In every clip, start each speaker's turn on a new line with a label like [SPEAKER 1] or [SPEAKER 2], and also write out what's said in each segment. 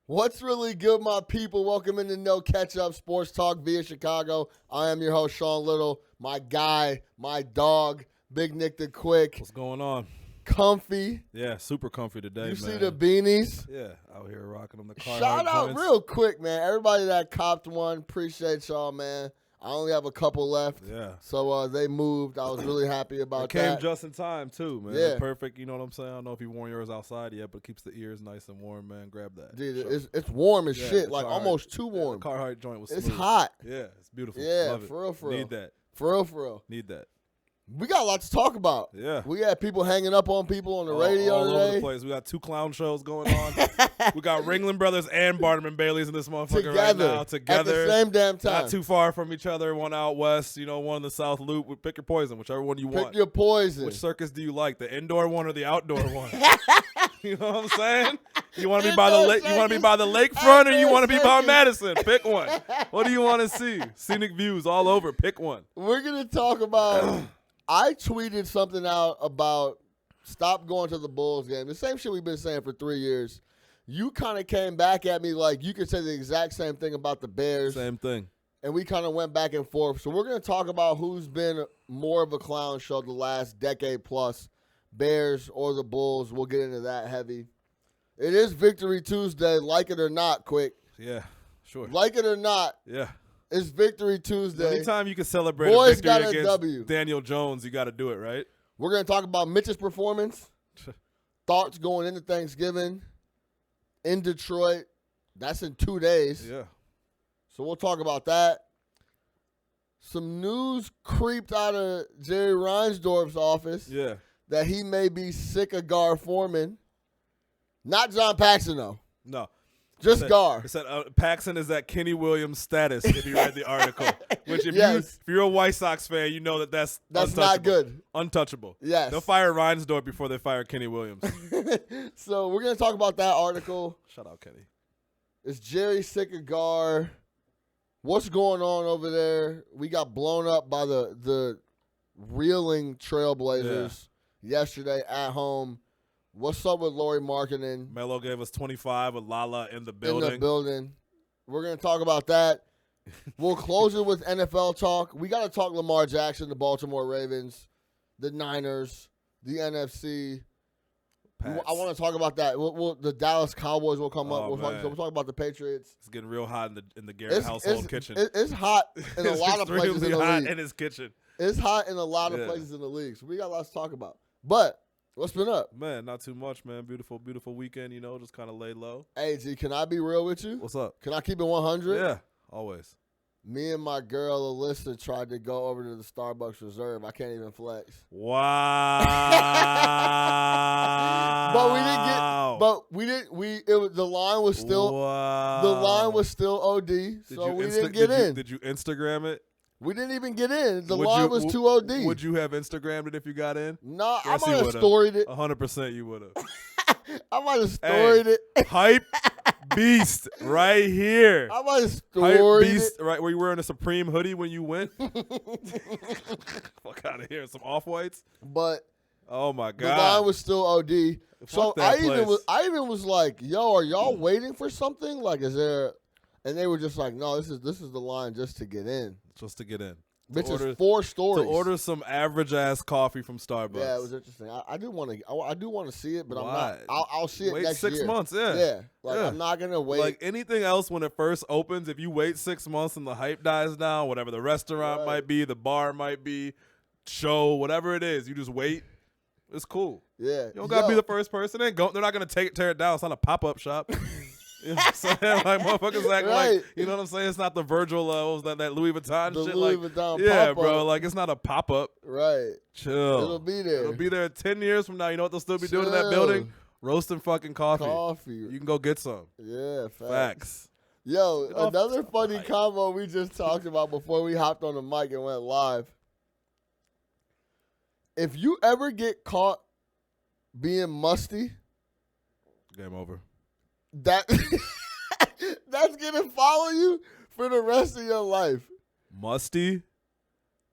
[SPEAKER 1] What's really good, my people? Welcome into No Catch Up Sports Talk via Chicago. I am your host, Sean Little. My guy, my dog, Big Nick the Quick.
[SPEAKER 2] What's going on?
[SPEAKER 1] Comfy.
[SPEAKER 2] Yeah, super comfy today,
[SPEAKER 1] You
[SPEAKER 2] man.
[SPEAKER 1] see the beanies?
[SPEAKER 2] Yeah, out here rocking them. The car
[SPEAKER 1] Shout out real quick, man. Everybody that copped one, appreciate y'all, man. I only have a couple left.
[SPEAKER 2] Yeah.
[SPEAKER 1] So they moved. I was really happy about
[SPEAKER 2] it came
[SPEAKER 1] that.
[SPEAKER 2] just in time, too, man.
[SPEAKER 1] Yeah.
[SPEAKER 2] Perfect, you know what I'm saying? I don't know if you worn yours outside yet, but it keeps the ears nice and warm, man. Grab that.
[SPEAKER 1] Dude,
[SPEAKER 2] Sure.
[SPEAKER 1] it's warm as
[SPEAKER 2] Yeah,
[SPEAKER 1] shit,
[SPEAKER 2] the
[SPEAKER 1] like
[SPEAKER 2] Carhartt-
[SPEAKER 1] almost too warm.
[SPEAKER 2] The Carhartt joint was
[SPEAKER 1] It's
[SPEAKER 2] smooth.
[SPEAKER 1] hot.
[SPEAKER 2] Yeah, it's beautiful.
[SPEAKER 1] Yeah,
[SPEAKER 2] Love it.
[SPEAKER 1] for real.
[SPEAKER 2] Need that.
[SPEAKER 1] For real.
[SPEAKER 2] Need that.
[SPEAKER 1] We got a lot to talk about.
[SPEAKER 2] Yeah.
[SPEAKER 1] We got people hanging up on people on the radio
[SPEAKER 2] all
[SPEAKER 1] today.
[SPEAKER 2] over the place. We got 2 clown shows going on. We got Ringling Brothers and Barnum Bailey's in this motherfucker right now. Together.
[SPEAKER 1] At the same damn time.
[SPEAKER 2] Not too far from each other. One out west, one in the South Loop. Pick your poison, whichever one you want.
[SPEAKER 1] Pick your poison.
[SPEAKER 2] Which circus do you like, the indoor one or the outdoor one? You know what I'm saying? You want to be by the lake? You want to be by the lakefront, or you want to be by Madison? Pick one. What do you want to see? Scenic views all over. Pick one.
[SPEAKER 1] We're gonna talk about. I tweeted something out about stop going to the Bulls game. The same shit we've been saying for 3 years. You kind of came back at me like you could say the exact same thing about the Bears.
[SPEAKER 2] Same thing.
[SPEAKER 1] And we kind of went back and forth. So we're going to talk about who's been more of a clown show the last decade plus, Bears or the Bulls. We'll get into that heavy. It is Victory Tuesday, like it or not, Quick.
[SPEAKER 2] Yeah, sure.
[SPEAKER 1] Like it or not,
[SPEAKER 2] Yeah.
[SPEAKER 1] it's Victory Tuesday.
[SPEAKER 2] Anytime you can celebrate
[SPEAKER 1] Boys
[SPEAKER 2] a
[SPEAKER 1] got
[SPEAKER 2] victory
[SPEAKER 1] a
[SPEAKER 2] against
[SPEAKER 1] W.
[SPEAKER 2] Daniel Jones, you got to do it, right?
[SPEAKER 1] We're going to talk about Mitch's performance, thoughts going into Thanksgiving in Detroit. That's in 2 days.
[SPEAKER 2] Yeah.
[SPEAKER 1] So we'll talk about that. Some news creeped out of Jerry Reinsdorf's office
[SPEAKER 2] Yeah.
[SPEAKER 1] that he may be sick of Gar Foreman. Not John Paxson, though.
[SPEAKER 2] No.
[SPEAKER 1] Just Gar.
[SPEAKER 2] It said Paxson is at Kenny Williams status if you read the article. Which if you're a White Sox fan, you know that's
[SPEAKER 1] not good.
[SPEAKER 2] Untouchable.
[SPEAKER 1] Yes.
[SPEAKER 2] They'll fire Reinsdorf before they fire Kenny Williams.
[SPEAKER 1] So we're going to talk about that article.
[SPEAKER 2] Shout out Kenny.
[SPEAKER 1] Is Jerry sick of Gar? What's going on over there? We got blown up by the reeling Trailblazers yesterday at home. What's up with Lauri Markkanen?
[SPEAKER 2] Melo gave us 25 with Lala in the building.
[SPEAKER 1] We're going to talk about that. We'll close it with NFL talk. We got to talk Lamar Jackson, the Baltimore Ravens, the Niners, the NFC.
[SPEAKER 2] Pats.
[SPEAKER 1] I want to talk about that. The Dallas Cowboys will come up. We'll talk about the Patriots.
[SPEAKER 2] It's getting real hot in the Garrett household kitchen.
[SPEAKER 1] It's hot in a lot of places in the
[SPEAKER 2] hot
[SPEAKER 1] league.
[SPEAKER 2] in his kitchen.
[SPEAKER 1] It's hot in a lot of places in the league. So we got lots to talk about. But what's been up?
[SPEAKER 2] Man, not too much, man. Beautiful, beautiful weekend, just kind of lay low.
[SPEAKER 1] Hey, G, can I be real with you?
[SPEAKER 2] What's up?
[SPEAKER 1] Can I keep it 100?
[SPEAKER 2] Yeah, always.
[SPEAKER 1] Me and my girl Alyssa tried to go over to the Starbucks Reserve. I can't even flex.
[SPEAKER 2] Wow.
[SPEAKER 1] The line was still OD, so we didn't get in.
[SPEAKER 2] Did you Instagram it?
[SPEAKER 1] We didn't even get in. The line was too OD.
[SPEAKER 2] Would you have Instagrammed it if you got in?
[SPEAKER 1] No, I might have storied it.
[SPEAKER 2] 100% you would have.
[SPEAKER 1] I might have storied it.
[SPEAKER 2] Hype beast right here.
[SPEAKER 1] I might have storied
[SPEAKER 2] Hype beast
[SPEAKER 1] it.
[SPEAKER 2] right where you wearing a Supreme hoodie when you went. Fuck out of here. Some off-whites.
[SPEAKER 1] But
[SPEAKER 2] oh my God.
[SPEAKER 1] the line was still OD. So I even was like, yo, are y'all waiting for something? Like, is there? And they were just like, no, this is the line just to get in.
[SPEAKER 2] Just to get in.
[SPEAKER 1] Which is 4 stories.
[SPEAKER 2] To order some average ass coffee from Starbucks.
[SPEAKER 1] Yeah, it was interesting. I do want to see it, but
[SPEAKER 2] Why?
[SPEAKER 1] I'm not. I'll see it
[SPEAKER 2] wait
[SPEAKER 1] next
[SPEAKER 2] 6
[SPEAKER 1] year.
[SPEAKER 2] months. Yeah.
[SPEAKER 1] Yeah. I'm not gonna wait.
[SPEAKER 2] Like anything else, when it first opens, if you wait 6 months and the hype dies down, whatever the restaurant might be, the bar might be, show, whatever it is, you just wait. It's cool.
[SPEAKER 1] Yeah.
[SPEAKER 2] You don't gotta be the first person. They're not gonna tear it down. It's not a pop-up shop. You know what I'm saying? Like motherfuckers act like, you know what I'm saying? It's not the Virgil that Louis Vuitton
[SPEAKER 1] the
[SPEAKER 2] shit.
[SPEAKER 1] Louis
[SPEAKER 2] like,
[SPEAKER 1] Vuitton
[SPEAKER 2] yeah,
[SPEAKER 1] pop-up.
[SPEAKER 2] bro. Like it's not a pop-up.
[SPEAKER 1] Right.
[SPEAKER 2] Chill.
[SPEAKER 1] It'll be there.
[SPEAKER 2] It'll be there 10 years from now. You know what they'll still be doing in that building? Roasting fucking coffee. You can go get some.
[SPEAKER 1] Yeah,
[SPEAKER 2] facts.
[SPEAKER 1] Yo, another funny combo we just talked about before we hopped on the mic and went live. If you ever get caught being musty,
[SPEAKER 2] game over.
[SPEAKER 1] That's gonna follow you for the rest of your life.
[SPEAKER 2] Musty,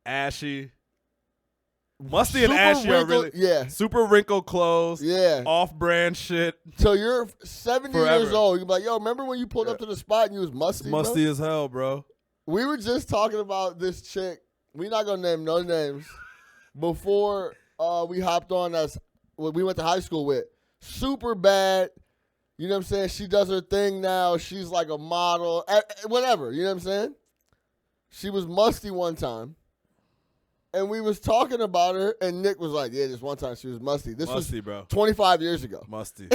[SPEAKER 2] ashy, Musty and ashy are really super wrinkle clothes.
[SPEAKER 1] Yeah.
[SPEAKER 2] Off-brand shit.
[SPEAKER 1] So you're 70 years old. You're like, yo, remember when you pulled up to the spot and you was musty?
[SPEAKER 2] Musty as hell, bro.
[SPEAKER 1] We were just talking about this chick. We're not gonna name no names. Before we hopped on, that's what we went to high school with. Super bad. You know what I'm saying? She does her thing now. She's like a model. Whatever. You know what I'm saying? She was musty one time. And we was talking about her, and Nick was like, yeah, this one time she was musty. This was
[SPEAKER 2] bro.
[SPEAKER 1] 25 years ago.
[SPEAKER 2] Musty.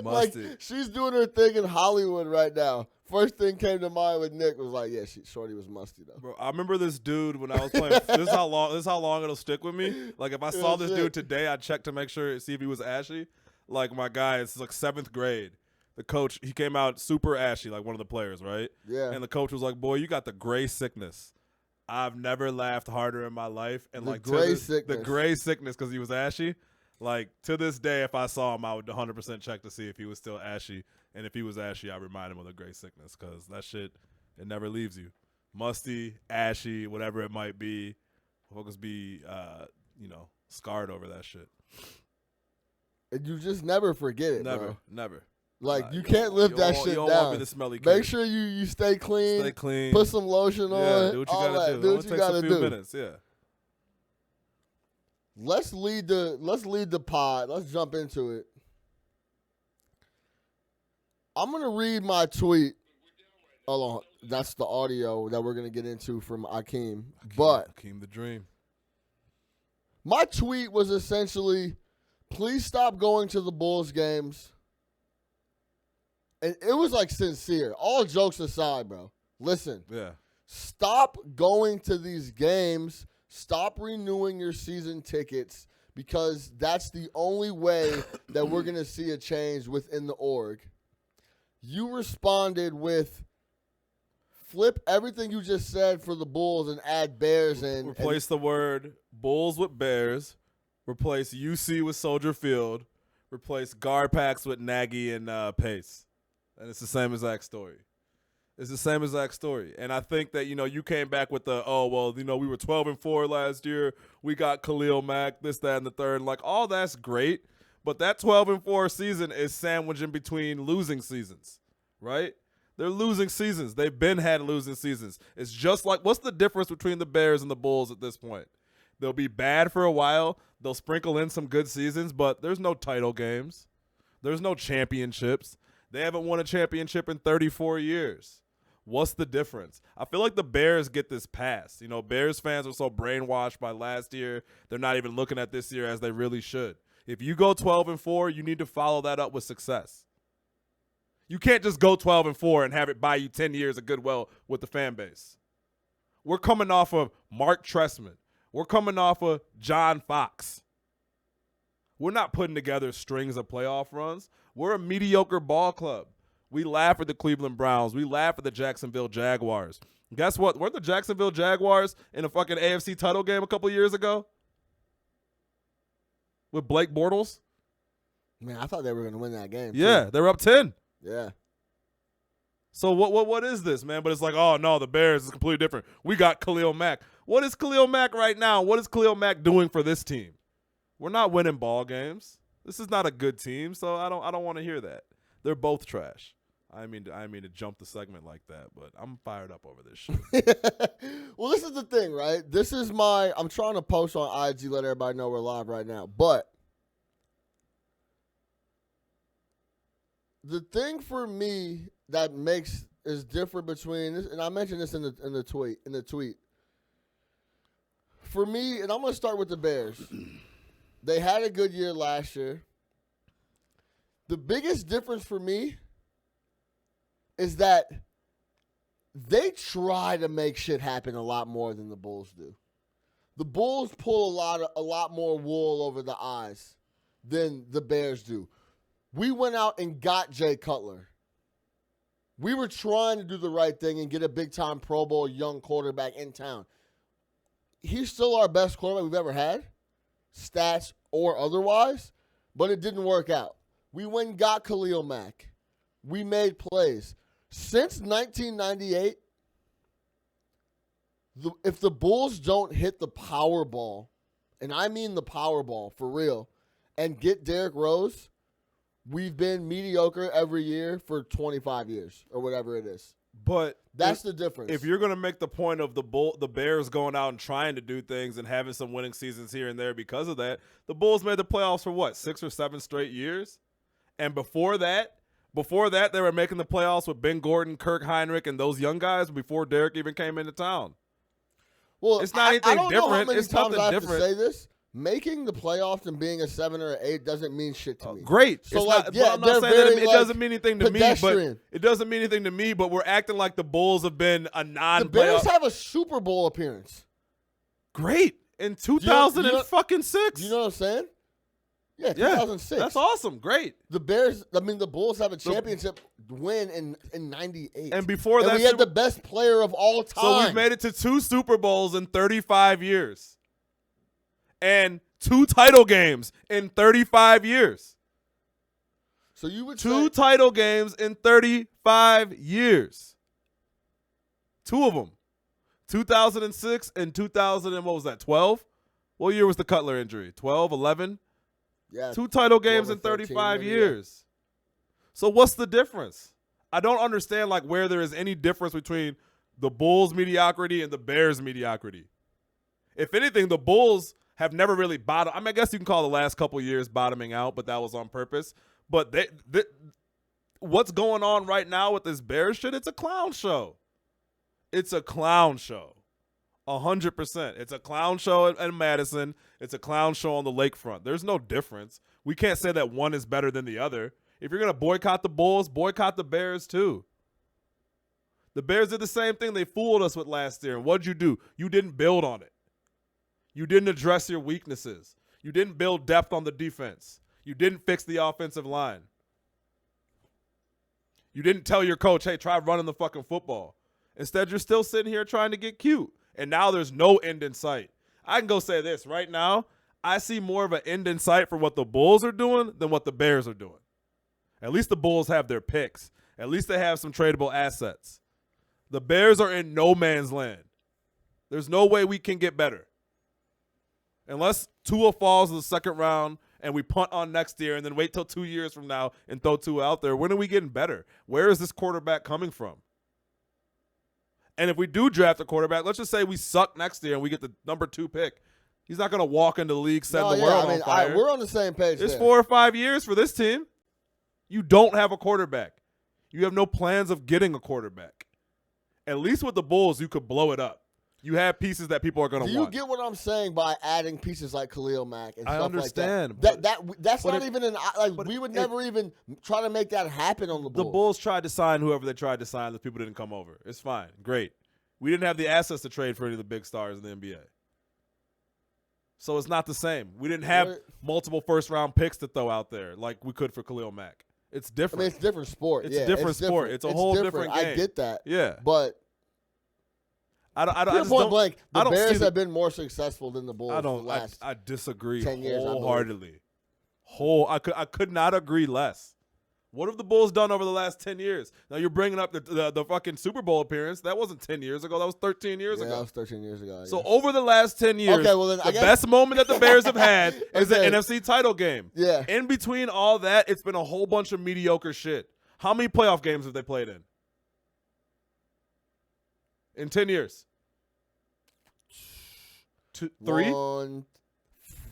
[SPEAKER 1] Like, she's doing her thing in Hollywood right now. First thing came to mind with Nick was like, yeah, Shorty was musty, though.
[SPEAKER 2] Bro, I remember this dude when I was playing. This is how long it'll stick with me. Like, if I saw this dude today, I'd check to make sure, see if he was ashy. Like, my guy, it's like 7th grade. The coach, he came out super ashy, like one of the players, right?
[SPEAKER 1] Yeah.
[SPEAKER 2] And the coach was like, boy, you got the gray sickness. I've never laughed harder in my life. And
[SPEAKER 1] the gray
[SPEAKER 2] sickness because he was ashy. Like, to this day, if I saw him, I would 100% check to see if he was still ashy. And if he was ashy, I'd remind him of the gray sickness because that shit, it never leaves you. Musty, ashy, whatever it might be. Focus be, scarred over that shit.
[SPEAKER 1] And you just never forget it,
[SPEAKER 2] Never,
[SPEAKER 1] bro.
[SPEAKER 2] Never.
[SPEAKER 1] Like, you can't live that shit down. You don't want me to smelly kid. Make sure you stay clean.
[SPEAKER 2] Stay clean.
[SPEAKER 1] Put some lotion on.
[SPEAKER 2] Do what you got to do.
[SPEAKER 1] Do what you got to do.
[SPEAKER 2] A few minutes, yeah.
[SPEAKER 1] Let's lead the pod. Let's jump into it. I'm going to read my tweet. Hold on. That's the audio that we're going to get into from Akiem. But
[SPEAKER 2] Akiem the Dream.
[SPEAKER 1] My tweet was essentially, please stop going to the Bulls games. And it was like sincere. All jokes aside, bro. Listen.
[SPEAKER 2] Yeah.
[SPEAKER 1] Stop going to these games. Stop renewing your season tickets because that's the only way that we're going to see a change within the org. You responded with flip everything you just said for the Bulls and add Bears in.
[SPEAKER 2] Replace the word Bulls with Bears. Replace UC with Soldier Field. Replace guard packs with Nagy and Pace. And it's the same exact story. It's the same exact story. And I think that, you came back with the, we were 12-4 last year. We got Khalil Mack, this, that, and the third. Like, all that's great. But that 12-4 season is sandwiched in between losing seasons, right? They're losing seasons. They've had losing seasons. It's just like, what's the difference between the Bears and the Bulls at this point? They'll be bad for a while. They'll sprinkle in some good seasons, but there's no title games. There's no championships. They haven't won a championship in 34 years. What's the difference? I feel like the Bears get this pass. Bears fans are so brainwashed by last year, they're not even looking at this year as they really should. If you go 12-4, you need to follow that up with success. You can't just go 12-4 and have it buy you 10 years of goodwill with the fan base. We're coming off of Mark Trestman. We're coming off of John Fox. We're not putting together strings of playoff runs. We're a mediocre ball club. We laugh at the Cleveland Browns. We laugh at the Jacksonville Jaguars. Guess what? Weren't the Jacksonville Jaguars in a fucking AFC title game a couple years ago? With Blake Bortles?
[SPEAKER 1] Man, I thought they were going to win that game.
[SPEAKER 2] Yeah, they were up 10.
[SPEAKER 1] Yeah.
[SPEAKER 2] So what is this, man? But it's like, oh, no, the Bears is completely different. We got Khalil Mack. What is Khalil Mack right now? What is Khalil Mack doing for this team? We're not winning ball games. This is not a good team, so I don't want to hear that. They're both trash. I mean to jump the segment like that, but I'm fired up over this shit.
[SPEAKER 1] Well, this is the thing, right? I'm trying to post on IG, let everybody know we're live right now. But the thing for me that is different between this, and I mentioned this in the tweet. For me, and I'm going to start with the Bears. They had a good year last year. The biggest difference for me is that they try to make shit happen a lot more than the Bulls do. The Bulls pull a lot more wool over the eyes than the Bears do. We went out and got Jay Cutler. We were trying to do the right thing and get a big-time Pro Bowl young quarterback in town. He's still our best quarterback we've ever had, stats or otherwise, but it didn't work out. We went and got Khalil Mack. We made plays. Since 1998, if the Bulls don't hit the Powerball and I mean the Powerball for real, and get Derrick Rose, we've been mediocre every year for 25 years or whatever it is.
[SPEAKER 2] But
[SPEAKER 1] that's the difference.
[SPEAKER 2] If you're going to make the point of the Bears going out and trying to do things and having some winning seasons here and there because of that, the Bulls made the playoffs for what, 6 or 7 straight years? And before that, they were making the playoffs with Ben Gordon, Kirk Heinrich, and those young guys before Derrick even came into town.
[SPEAKER 1] Well,
[SPEAKER 2] it's not anything
[SPEAKER 1] I don't
[SPEAKER 2] different.
[SPEAKER 1] Know how many
[SPEAKER 2] it's
[SPEAKER 1] times
[SPEAKER 2] nothing
[SPEAKER 1] I have
[SPEAKER 2] different.
[SPEAKER 1] To say this. Making the playoffs and being a 7 or 8 doesn't mean shit to me.
[SPEAKER 2] Great.
[SPEAKER 1] So
[SPEAKER 2] I'm not saying that it doesn't mean anything to me, but it doesn't mean anything to me. But we're acting like the Bulls have been a non-playoff.
[SPEAKER 1] The Bears have a Super Bowl appearance.
[SPEAKER 2] Great in 2006.
[SPEAKER 1] You know what I'm saying? Yeah, 2006.
[SPEAKER 2] That's awesome. Great.
[SPEAKER 1] The Bulls have a championship win in 98.
[SPEAKER 2] And before that,
[SPEAKER 1] we had the best player of all time.
[SPEAKER 2] So we've made it to 2 Super Bowls in 35 years. And 2 title games in 35 years.
[SPEAKER 1] So you would
[SPEAKER 2] 2 title games in 35 years. 2 of them. 2006 and 12? What year was the Cutler injury? 12, 11?
[SPEAKER 1] Yeah.
[SPEAKER 2] 2 title games in
[SPEAKER 1] 13,
[SPEAKER 2] 35
[SPEAKER 1] maybe,
[SPEAKER 2] years. So what's the difference? I don't understand where there is any difference between the Bulls' mediocrity and the Bears' mediocrity. If anything, the Bulls have never really bottomed. I guess you can call the last couple years bottoming out, but that was on purpose. But what's going on right now with this Bears shit, it's a clown show. It's a clown show. 100%. It's a clown show in Madison. It's a clown show on the lakefront. There's no difference. We can't say that one is better than the other. If you're going to boycott the Bulls, boycott the Bears too. The Bears did the same thing they fooled us with last year. And what'd you do? You didn't build on it. You didn't address your weaknesses. You didn't build depth on the defense. You didn't fix the offensive line. You didn't tell your coach, hey, try running the fucking football. Instead, you're still sitting here trying to get cute. And now there's no end in sight. I can go say this right now. I see more of an end in sight for what the Bulls are doing than what the Bears are doing. At least the Bulls have their picks. At least they have some tradable assets. The Bears are in no man's land. There's no way we can get better. Unless Tua falls in the second round and we punt on next year and then wait till 2 years from now and throw Tua out there, when are we getting better? Where is this quarterback coming from? And if we do draft a quarterback, let's just say we suck next year and we get the number 2 pick. He's not going to walk into the league, set the world on fire.
[SPEAKER 1] We're on the same page.
[SPEAKER 2] It's 4 or 5 years for this team. You don't have a quarterback. You have no plans of getting a quarterback. At least with the Bulls, you could blow it up. You have pieces that people are going to want.
[SPEAKER 1] Do you get what I'm saying by adding pieces like Khalil Mack and stuff
[SPEAKER 2] understand,
[SPEAKER 1] like that? That's not even an we would never even try to make that happen on the Bulls.
[SPEAKER 2] The Bulls tried to sign whoever they tried to sign. The people didn't come over. It's fine. Great. We didn't have the assets to trade for any of the big stars in the NBA. So it's not the same. We didn't have multiple first-round picks to throw out there like we could for Khalil Mack. It's different.
[SPEAKER 1] It's a different sport.
[SPEAKER 2] It's a different sport. It's a whole different game.
[SPEAKER 1] I get that.
[SPEAKER 2] Yeah.
[SPEAKER 1] But
[SPEAKER 2] I
[SPEAKER 1] point blank, the Bears have been more successful than the Bulls for the last
[SPEAKER 2] I disagree
[SPEAKER 1] 10 years,
[SPEAKER 2] wholeheartedly. I could not agree less. What have the Bulls done over the last 10 years? Now you're bringing up the fucking Super Bowl appearance. That wasn't 10 years ago. That was 13 years ago.
[SPEAKER 1] That was 13 years ago.
[SPEAKER 2] So over the last 10 years, the best moment that the Bears have had is the NFC title game.
[SPEAKER 1] Yeah.
[SPEAKER 2] In between all that, it's been a whole bunch of mediocre shit. How many playoff games have they played in? In 10 years? 2, 3?
[SPEAKER 1] 1,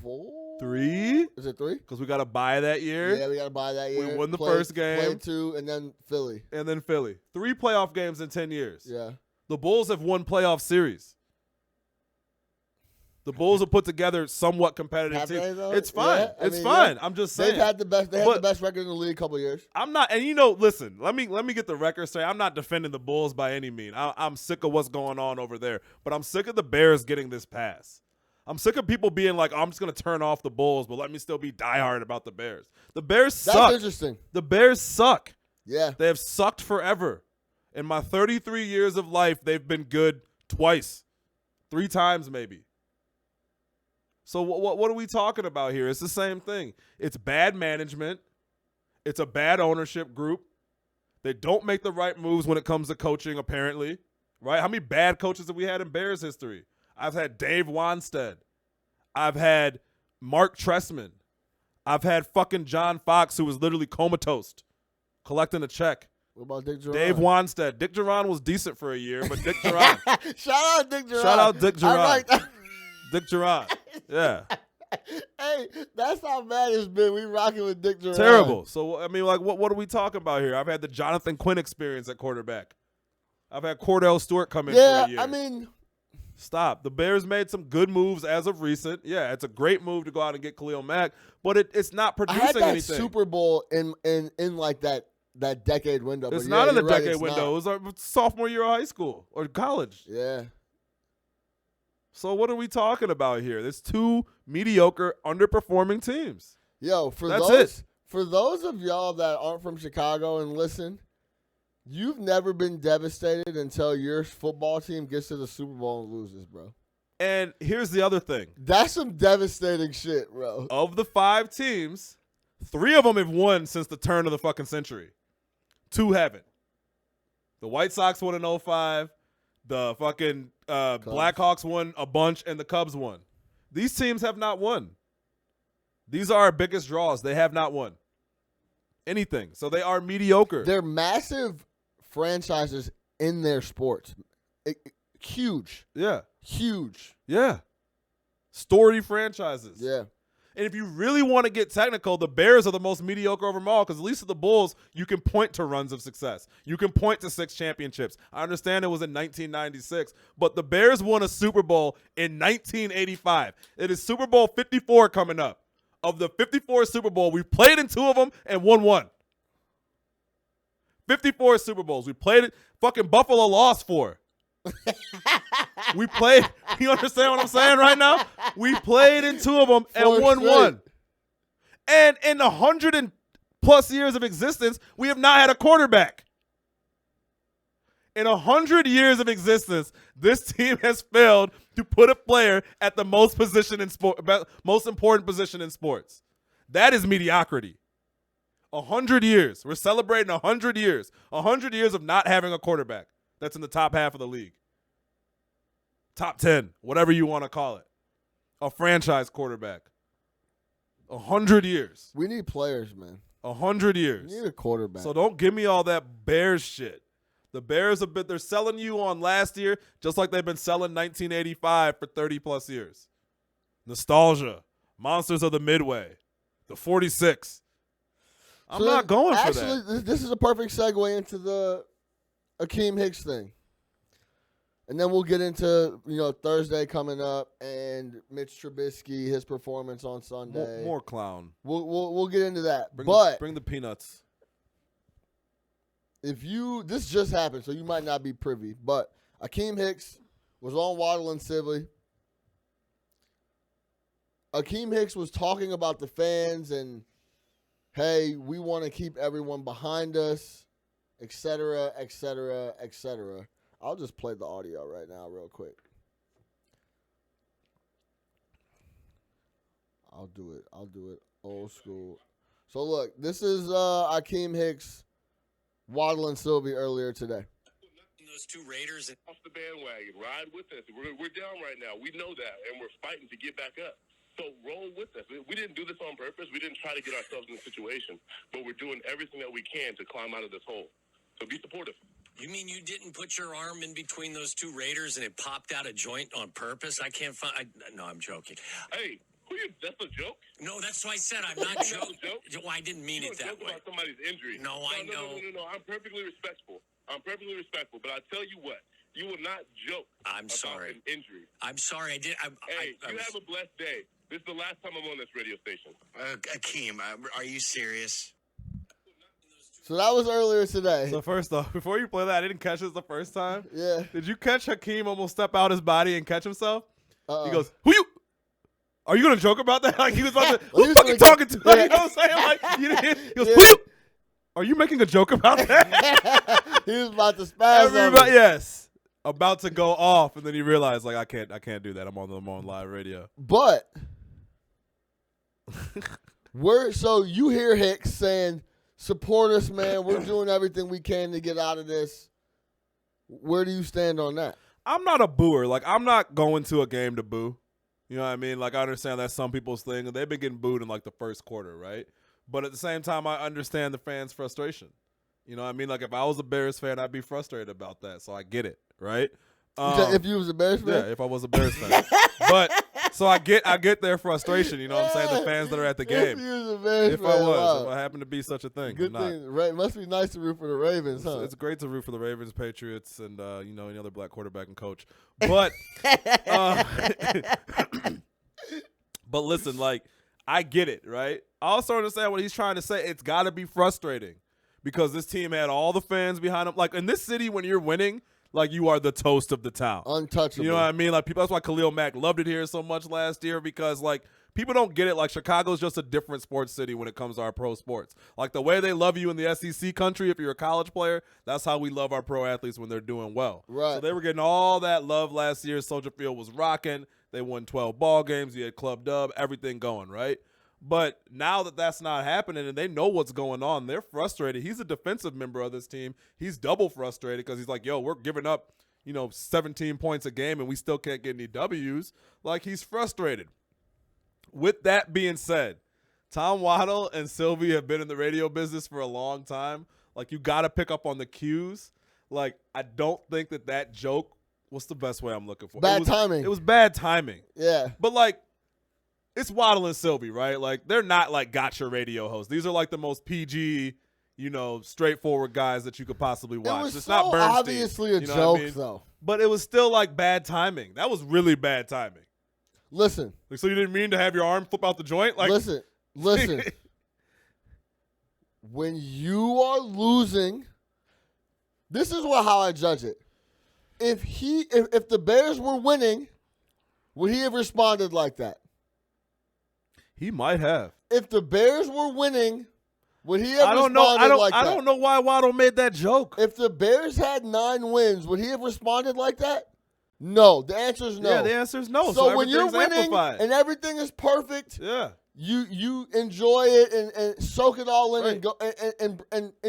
[SPEAKER 1] 4?
[SPEAKER 2] 3?
[SPEAKER 1] Is it 3?
[SPEAKER 2] Because we got to buy that year.
[SPEAKER 1] Yeah, we got to buy that year.
[SPEAKER 2] We won the first game.
[SPEAKER 1] Played 2, and then Philly.
[SPEAKER 2] 3 playoff games in 10 years.
[SPEAKER 1] Yeah.
[SPEAKER 2] The Bulls have won playoff series. The Bulls have put together somewhat competitive team. It's fine.
[SPEAKER 1] Yeah,
[SPEAKER 2] it's fine. Yeah. I'm just saying.
[SPEAKER 1] They've had the best. They had the best record in the league a couple of years.
[SPEAKER 2] I'm not, and listen. Let me get the record straight. I'm not defending the Bulls by any means. I'm sick of what's going on over there, but I'm sick of the Bears getting this pass. I'm sick of people being like, I'm just gonna turn off the Bulls, but let me still be diehard about the Bears. The Bears suck.
[SPEAKER 1] That's interesting.
[SPEAKER 2] The Bears suck.
[SPEAKER 1] Yeah,
[SPEAKER 2] they have sucked forever. In my 33 years of life, they've been good twice, 3 times maybe. So what are we talking about here? It's the same thing. It's bad management. It's a bad ownership group. They don't make the right moves when it comes to coaching, apparently. Right? How many bad coaches have we had in Bears history? I've had Dave Wanstead. I've had Mark Trestman. I've had fucking John Fox, who was literally comatose, collecting a check.
[SPEAKER 1] What about Dick Duran?
[SPEAKER 2] Dave Wanstead. Dick Duran was decent for a year, but Dick Duran.
[SPEAKER 1] Shout out Dick Duran.
[SPEAKER 2] Shout out Dick Duran.
[SPEAKER 1] I like that.
[SPEAKER 2] Dick Duran. Yeah.
[SPEAKER 1] Hey, that's how bad it's been. We rocking with Dick Duran.
[SPEAKER 2] Terrible. So, I mean, like, what are we talking about here? I've had the Jonathan Quinn experience at quarterback. I've had Cordell Stewart come in for a year.
[SPEAKER 1] I mean.
[SPEAKER 2] Stop. The Bears made some good moves as of recent. Yeah, it's a great move to go out and get Khalil Mack, but it's not producing anything.
[SPEAKER 1] I had that Super Bowl in like that decade window.
[SPEAKER 2] It's
[SPEAKER 1] but
[SPEAKER 2] not in the
[SPEAKER 1] right,
[SPEAKER 2] decade window. It was our sophomore year of high school or college.
[SPEAKER 1] Yeah.
[SPEAKER 2] So what are we talking about here? There's two mediocre, underperforming teams.
[SPEAKER 1] Yo, for those of y'all that aren't from Chicago and listen, you've never been devastated until your football team gets to the Super Bowl and loses, bro.
[SPEAKER 2] And here's the other thing.
[SPEAKER 1] That's some devastating shit, bro.
[SPEAKER 2] Of the 5 teams, 3 of them have won since the turn of the fucking century. 2 haven't. The White Sox won in 2005. The fucking Blackhawks won a bunch, and the Cubs won. These teams have not won. These are our biggest draws. They have not won anything. So they are mediocre.
[SPEAKER 1] They're massive franchises in their sports. Huge.
[SPEAKER 2] Yeah.
[SPEAKER 1] Huge.
[SPEAKER 2] Yeah. Storied franchises.
[SPEAKER 1] Yeah.
[SPEAKER 2] And if you really want to get technical, the Bears are the most mediocre of them all because at least with the Bulls, you can point to runs of success. You can point to 6 championships. I understand it was in 1996, but the Bears won a Super Bowl in 1985. It is Super Bowl 54 coming up. Of the 54 Super Bowl, we played in 2 of them and won 1. 54 Super Bowls. We played it. Fucking Buffalo lost 4. We played. You understand what I'm saying right now? We played in 2 of them and won 1. And in 100+ years of existence, we have not had a quarterback. In 100 years of existence, this team has failed to put a player at the most important position in sports. That is mediocrity. 100 years. We're celebrating 100 years. 100 years of not having a quarterback that's in the top half of the league. Top 10, whatever you want to call it. A franchise quarterback. 100 years.
[SPEAKER 1] We need players, man.
[SPEAKER 2] 100 years.
[SPEAKER 1] We need a quarterback.
[SPEAKER 2] So don't give me all that Bears shit. The Bears they're selling you on last year just like they've been selling 1985 for 30+ years. Nostalgia. Monsters of the Midway. The 46. I'm not going for that.
[SPEAKER 1] Actually, this is a perfect segue into the Akiem Hicks thing. And then we'll get into, Thursday coming up and Mitch Trubisky, his performance on Sunday.
[SPEAKER 2] More clown.
[SPEAKER 1] We'll get into that.
[SPEAKER 2] Bring the peanuts.
[SPEAKER 1] This just happened, so you might not be privy, but Akiem Hicks was on Waddle and Sibley. Akiem Hicks was talking about the fans and, hey, we want to keep everyone behind us, et cetera, et cetera, et cetera. I'll just play the audio right now real quick. I'll do it old school. So, look, this is Akiem Hicks, Waddle and Sylvie earlier today.
[SPEAKER 3] Those 2 Raiders
[SPEAKER 4] off the bandwagon. Ride with us. We're down right now. We know that, and we're fighting to get back up. So roll with us. We didn't do this on purpose. We didn't try to get ourselves in a situation, but we're doing everything that we can to climb out of this hole. So be supportive.
[SPEAKER 3] You mean you didn't put your arm in between those 2 Raiders and it popped out a joint on purpose? I can't find. No, I'm joking.
[SPEAKER 4] Hey, that's a joke?
[SPEAKER 3] No, that's what I said. I'm not joking. Well, I didn't mean it that way.
[SPEAKER 4] About somebody's injury.
[SPEAKER 3] No, I know.
[SPEAKER 4] No. I'm perfectly respectful. But I tell you what, you will not joke.
[SPEAKER 3] I'm sorry.
[SPEAKER 4] About an injury.
[SPEAKER 3] I'm sorry. I did.
[SPEAKER 4] You have a blessed day. This is the last time I'm on this radio station.
[SPEAKER 3] Akiem, are you serious?
[SPEAKER 1] So that was earlier today.
[SPEAKER 2] So first off, before you play that, I didn't catch this the first time.
[SPEAKER 1] Yeah.
[SPEAKER 2] Did you catch Akiem almost step out his body and catch himself?
[SPEAKER 1] Uh-oh.
[SPEAKER 2] He goes, are you going to joke about that? Like he was about to, who fucking talking to? Like, you know what I'm saying? Like, you didn't hear? He goes, are you making a joke about that?
[SPEAKER 1] He was about to spaz on me.
[SPEAKER 2] Yes. About to go off, and then he realized, like, I can't do that. I'm on live radio.
[SPEAKER 1] But so you hear Hicks saying, support us, man. We're doing everything we can to get out of this. Where do you stand on that?
[SPEAKER 2] I'm not a booer. Like, I'm not going to a game to boo. You know what I mean? Like, I understand that's some people's thing. They've been getting booed in, like, the first quarter, right? But at the same time, I understand the fans' frustration. You know what I mean? Like, if I was a Bears fan, I'd be frustrated about that. So I get it, right?
[SPEAKER 1] If you was a Bears fan?
[SPEAKER 2] Yeah, if I was a Bears fan. But so I get their frustration, you know what I'm saying? The fans that are at the game.
[SPEAKER 1] If you was a Bears
[SPEAKER 2] If
[SPEAKER 1] fan,
[SPEAKER 2] I was,
[SPEAKER 1] wow.
[SPEAKER 2] if I happened to be such a thing.
[SPEAKER 1] Good
[SPEAKER 2] I'm not.
[SPEAKER 1] thing. Right, must be nice to root for the Ravens, huh?
[SPEAKER 2] It's great to root for the Ravens, Patriots, and any other black quarterback and coach. But but listen, like, I get it, right? I also understand what he's trying to say. It's got to be frustrating because this team had all the fans behind them. Like, in this city, when you're winning, like, you are the toast of the town.
[SPEAKER 1] Untouchable.
[SPEAKER 2] You know what I mean? Like, people. That's why Khalil Mack loved it here so much last year because, like, people don't get it. Like, Chicago's just a different sports city when it comes to our pro sports. Like, the way they love you in the SEC country if you're a college player, that's how we love our pro athletes when they're doing well.
[SPEAKER 1] Right.
[SPEAKER 2] So they were getting all that love last year. Soldier Field was rocking. They won 12 ball games. You had Club Dub, everything going, right? But now that that's not happening and they know what's going on, they're frustrated. He's a defensive member of this team. He's double frustrated because he's like, yo, we're giving up, 17 points a game and we still can't get any W's. Like, he's frustrated. With that being said, Tom Waddle and Sylvie have been in the radio business for a long time. Like, you got to pick up on the cues. Like, I don't think that joke, what's the best way I'm looking for?
[SPEAKER 1] Timing.
[SPEAKER 2] It was bad timing.
[SPEAKER 1] Yeah.
[SPEAKER 2] But, like, it's Waddle and Sylvie, right? Like, they're not, like, gotcha radio hosts. These are, like, the most PG, straightforward guys that you could possibly watch.
[SPEAKER 1] It was
[SPEAKER 2] it's
[SPEAKER 1] so
[SPEAKER 2] not Bernstein,
[SPEAKER 1] obviously a
[SPEAKER 2] you know
[SPEAKER 1] joke,
[SPEAKER 2] what I mean?
[SPEAKER 1] though.
[SPEAKER 2] But it was still, like, bad timing. That was really bad timing.
[SPEAKER 1] Listen.
[SPEAKER 2] Like, so you didn't mean to have your arm flip out the joint? Like,
[SPEAKER 1] listen. When you are losing, this is how I judge it. If the Bears were winning, would he have responded like that?
[SPEAKER 2] He might have.
[SPEAKER 1] If the Bears were winning, would he have responded like that?
[SPEAKER 2] I don't know why Waddle made that joke.
[SPEAKER 1] If the Bears had 9 wins, would he have responded like that? No. The answer is no.
[SPEAKER 2] Yeah, the answer is no.
[SPEAKER 1] So when you're winning
[SPEAKER 2] amplified.
[SPEAKER 1] and everything is perfect,
[SPEAKER 2] yeah,
[SPEAKER 1] you enjoy it and soak it all in
[SPEAKER 2] right.
[SPEAKER 1] and go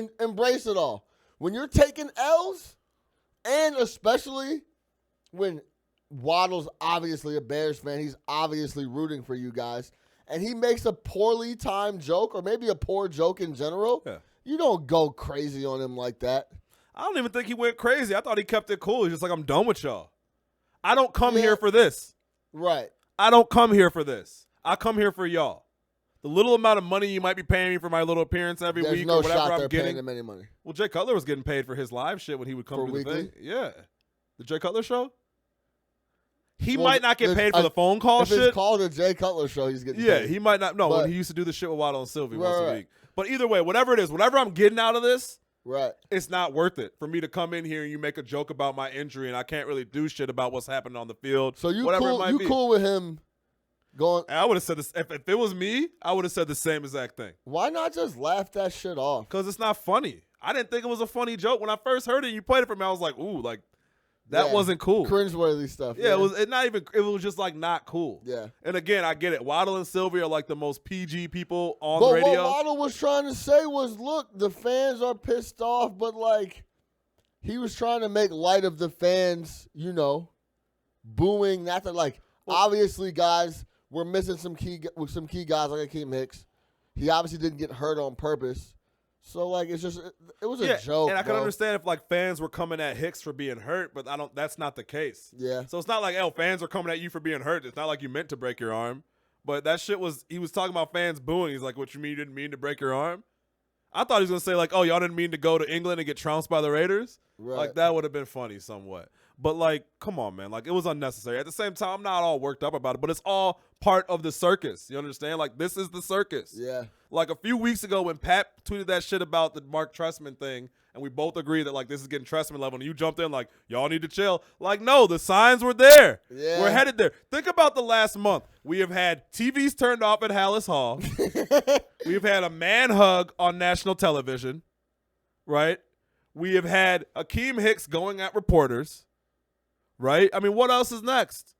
[SPEAKER 1] and embrace it all. When you're taking L's, and especially when Waddle's obviously a Bears fan, he's obviously rooting for you guys, and he makes a poorly timed joke or maybe a poor joke in general, you don't go crazy on him like that.
[SPEAKER 2] I don't even think he went crazy. I thought he kept it cool. He's just like, I'm done with y'all. I don't come here for this.
[SPEAKER 1] Right.
[SPEAKER 2] I don't come here for this. I come here for y'all. The little amount of money you might be paying me for my little appearance every
[SPEAKER 1] There's
[SPEAKER 2] week
[SPEAKER 1] no
[SPEAKER 2] or whatever
[SPEAKER 1] shot
[SPEAKER 2] I'm
[SPEAKER 1] they're
[SPEAKER 2] getting.
[SPEAKER 1] paying him any money.
[SPEAKER 2] Well, Jay Cutler was getting paid for his live shit when he would come
[SPEAKER 1] For
[SPEAKER 2] to the
[SPEAKER 1] weekly?
[SPEAKER 2] thing. Yeah. The Jay Cutler show? He might not get paid for the phone call
[SPEAKER 1] if
[SPEAKER 2] shit.
[SPEAKER 1] it's called a Jay Cutler show, he's getting paid.
[SPEAKER 2] He might not. No,
[SPEAKER 1] But-
[SPEAKER 2] when he used to do the shit with Waddle and Sylvie once a
[SPEAKER 1] Right.
[SPEAKER 2] week. But either way, whatever it is, whatever I'm getting out of this,
[SPEAKER 1] Right.
[SPEAKER 2] it's not worth it for me to come in here and you make a joke about my injury and I can't really do shit about what's happening on the field.
[SPEAKER 1] So you
[SPEAKER 2] whatever it might be.
[SPEAKER 1] cool with him going?
[SPEAKER 2] And I would have said this if it was me. I would have said the same exact thing
[SPEAKER 1] Why not just laugh that shit off?
[SPEAKER 2] because it's not funny. I didn't think it was a funny joke when I first heard it. You played it for me. I was like, ooh, like that
[SPEAKER 1] Yeah.
[SPEAKER 2] wasn't cool.
[SPEAKER 1] Cringeworthy stuff.
[SPEAKER 2] Yeah, it was. It was just like not cool.
[SPEAKER 1] Yeah.
[SPEAKER 2] And again, I get it. Waddle and Sylvie are like the most PG people on
[SPEAKER 1] But
[SPEAKER 2] radio.
[SPEAKER 1] what Waddle was trying to say was, look, the fans are pissed off, but like he was trying to make light of the fans, booing. Not that obviously, guys, we're missing some key guys like Akiem Hicks. He obviously didn't get hurt on purpose. So it's just it was a joke.
[SPEAKER 2] And I can
[SPEAKER 1] bro.
[SPEAKER 2] understand if fans were coming at Hicks for being hurt, but that's not the case.
[SPEAKER 1] Yeah.
[SPEAKER 2] So it's not like, fans are coming at you for being hurt. It's not like you meant to break your arm. But that shit he was talking about fans booing. He's like, what you mean you didn't mean to break your arm? I thought he was going to say y'all didn't mean to go to England and get trounced by the Raiders.
[SPEAKER 1] Right.
[SPEAKER 2] That would have been funny somewhat. But come on, man. It was unnecessary. At the same time, I'm not all worked up about it, but it's all part of the circus. You understand? This is the circus.
[SPEAKER 1] Yeah.
[SPEAKER 2] A few weeks ago when Pat tweeted that shit about the Mark Trestman thing, and we both agreed that this is getting Trestman level, and you jumped in y'all need to chill. No, the signs were there.
[SPEAKER 1] Yeah.
[SPEAKER 2] We're headed there. Think about the last month. We have had TVs turned off at Hallis Hall. We've had a man hug on national television, right? We have had Akiem Hicks going at reporters, right? I mean, what else is next?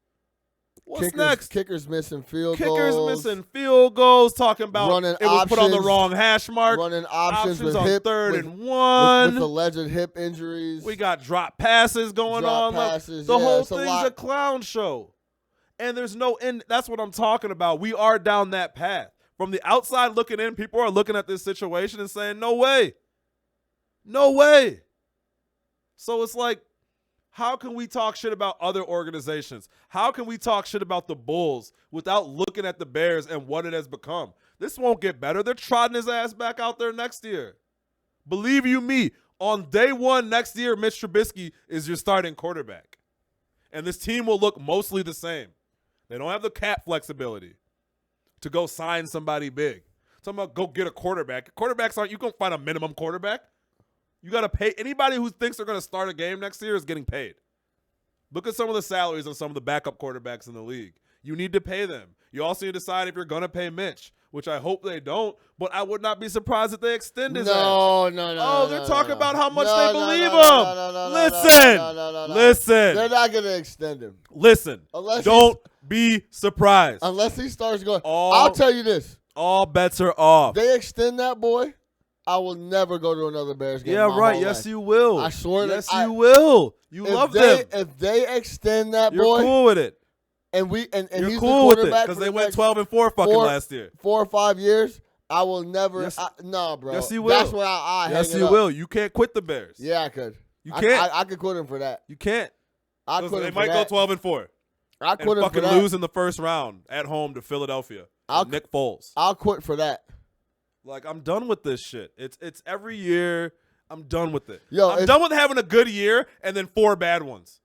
[SPEAKER 2] What's next?
[SPEAKER 1] Kickers missing field
[SPEAKER 2] Kickers
[SPEAKER 1] goals.
[SPEAKER 2] missing field goals. Talking about
[SPEAKER 1] Running
[SPEAKER 2] it was put on the
[SPEAKER 1] options.
[SPEAKER 2] wrong hash mark.
[SPEAKER 1] Running options with
[SPEAKER 2] on
[SPEAKER 1] hip,
[SPEAKER 2] third
[SPEAKER 1] with-
[SPEAKER 2] and one.
[SPEAKER 1] with alleged hip injuries.
[SPEAKER 2] We got drop passes going
[SPEAKER 1] Drop
[SPEAKER 2] on.
[SPEAKER 1] passes,
[SPEAKER 2] The
[SPEAKER 1] yeah,
[SPEAKER 2] whole
[SPEAKER 1] it's a
[SPEAKER 2] thing's
[SPEAKER 1] lot.
[SPEAKER 2] a clown show. And there's no end. That's what I'm talking about. We are down that path. From the outside looking in, people are looking at this situation and saying, no way. No way. So it's like, how can we talk shit about other organizations? How can we talk shit about the Bulls without looking at the Bears and what it has become? This won't get better. They're trotting his ass back out there next year. Believe you me, on day one next year, Mitch Trubisky is your starting quarterback. And this team will look mostly the same. They don't have the cap flexibility to go sign somebody big. Talking about go get a quarterback. Quarterbacks aren't, you can find a minimum quarterback. You got to pay. Anybody who thinks they're going to start a game next year is getting paid. Look at some of the salaries of some of the backup quarterbacks in the league. You need to pay them. You also need to decide if you're going to pay Mitch, which I hope they don't, but I would not be surprised if they extend his ass.
[SPEAKER 1] No.
[SPEAKER 2] Oh, they're talking about how much they believe him. Listen.
[SPEAKER 1] They're not going to extend him.
[SPEAKER 2] Listen. Don't be surprised.
[SPEAKER 1] Unless he starts going. I'll tell you this.
[SPEAKER 2] All bets are off.
[SPEAKER 1] They extend that boy, I will never go to another Bears game.
[SPEAKER 2] Yeah, right.
[SPEAKER 1] Yes,
[SPEAKER 2] you will.
[SPEAKER 1] I swear.
[SPEAKER 2] Yes, you will. You love them.
[SPEAKER 1] If they extend that
[SPEAKER 2] you're
[SPEAKER 1] boy,
[SPEAKER 2] cool with it.
[SPEAKER 1] And
[SPEAKER 2] you're
[SPEAKER 1] he's
[SPEAKER 2] cool
[SPEAKER 1] the
[SPEAKER 2] with it because they went 12-4 last year.
[SPEAKER 1] 4 or 5 years. I will never.
[SPEAKER 2] Yes.
[SPEAKER 1] No, bro.
[SPEAKER 2] Yes, you will.
[SPEAKER 1] That's where I
[SPEAKER 2] yes,
[SPEAKER 1] hang it
[SPEAKER 2] you
[SPEAKER 1] up.
[SPEAKER 2] will. You can't quit the Bears.
[SPEAKER 1] Yeah, I could.
[SPEAKER 2] You can't.
[SPEAKER 1] I could quit him for that.
[SPEAKER 2] You can't.
[SPEAKER 1] I'd quit
[SPEAKER 2] they
[SPEAKER 1] him
[SPEAKER 2] might
[SPEAKER 1] for that.
[SPEAKER 2] go 12-4.
[SPEAKER 1] I quit him for
[SPEAKER 2] fucking
[SPEAKER 1] that.
[SPEAKER 2] lose in the first round at home to Philadelphia. Nick Foles.
[SPEAKER 1] I'll quit for that.
[SPEAKER 2] Like, I'm done with this shit. It's every year. I'm done with it.
[SPEAKER 1] I'm
[SPEAKER 2] done with having a good year and then 4 bad ones.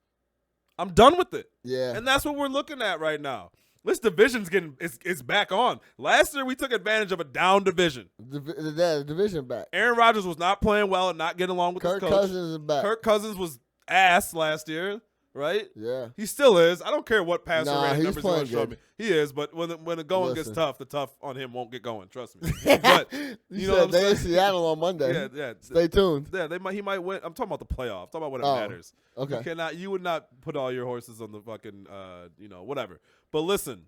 [SPEAKER 2] I'm done with it.
[SPEAKER 1] Yeah.
[SPEAKER 2] And that's what we're looking at right now. This division's it's back on. Last year we took advantage of a down division.
[SPEAKER 1] The division back.
[SPEAKER 2] Aaron Rodgers was not playing well and not getting along with his coach.
[SPEAKER 1] Kirk Cousins is back.
[SPEAKER 2] Kirk Cousins was ass last year, right?
[SPEAKER 1] Yeah.
[SPEAKER 2] He still is. I don't care what passer rating
[SPEAKER 1] he's
[SPEAKER 2] numbers you want to show
[SPEAKER 1] good.
[SPEAKER 2] me. He is, but when the going gets tough, the tough on him won't get going. Trust me. But
[SPEAKER 1] you know what I'm saying? They in Seattle on Monday.
[SPEAKER 2] Yeah.
[SPEAKER 1] Stay tuned.
[SPEAKER 2] Yeah, he might win. I'm talking about the playoff. I'm talking about when it matters.
[SPEAKER 1] Okay.
[SPEAKER 2] You would not put all your horses on the fucking whatever. But listen,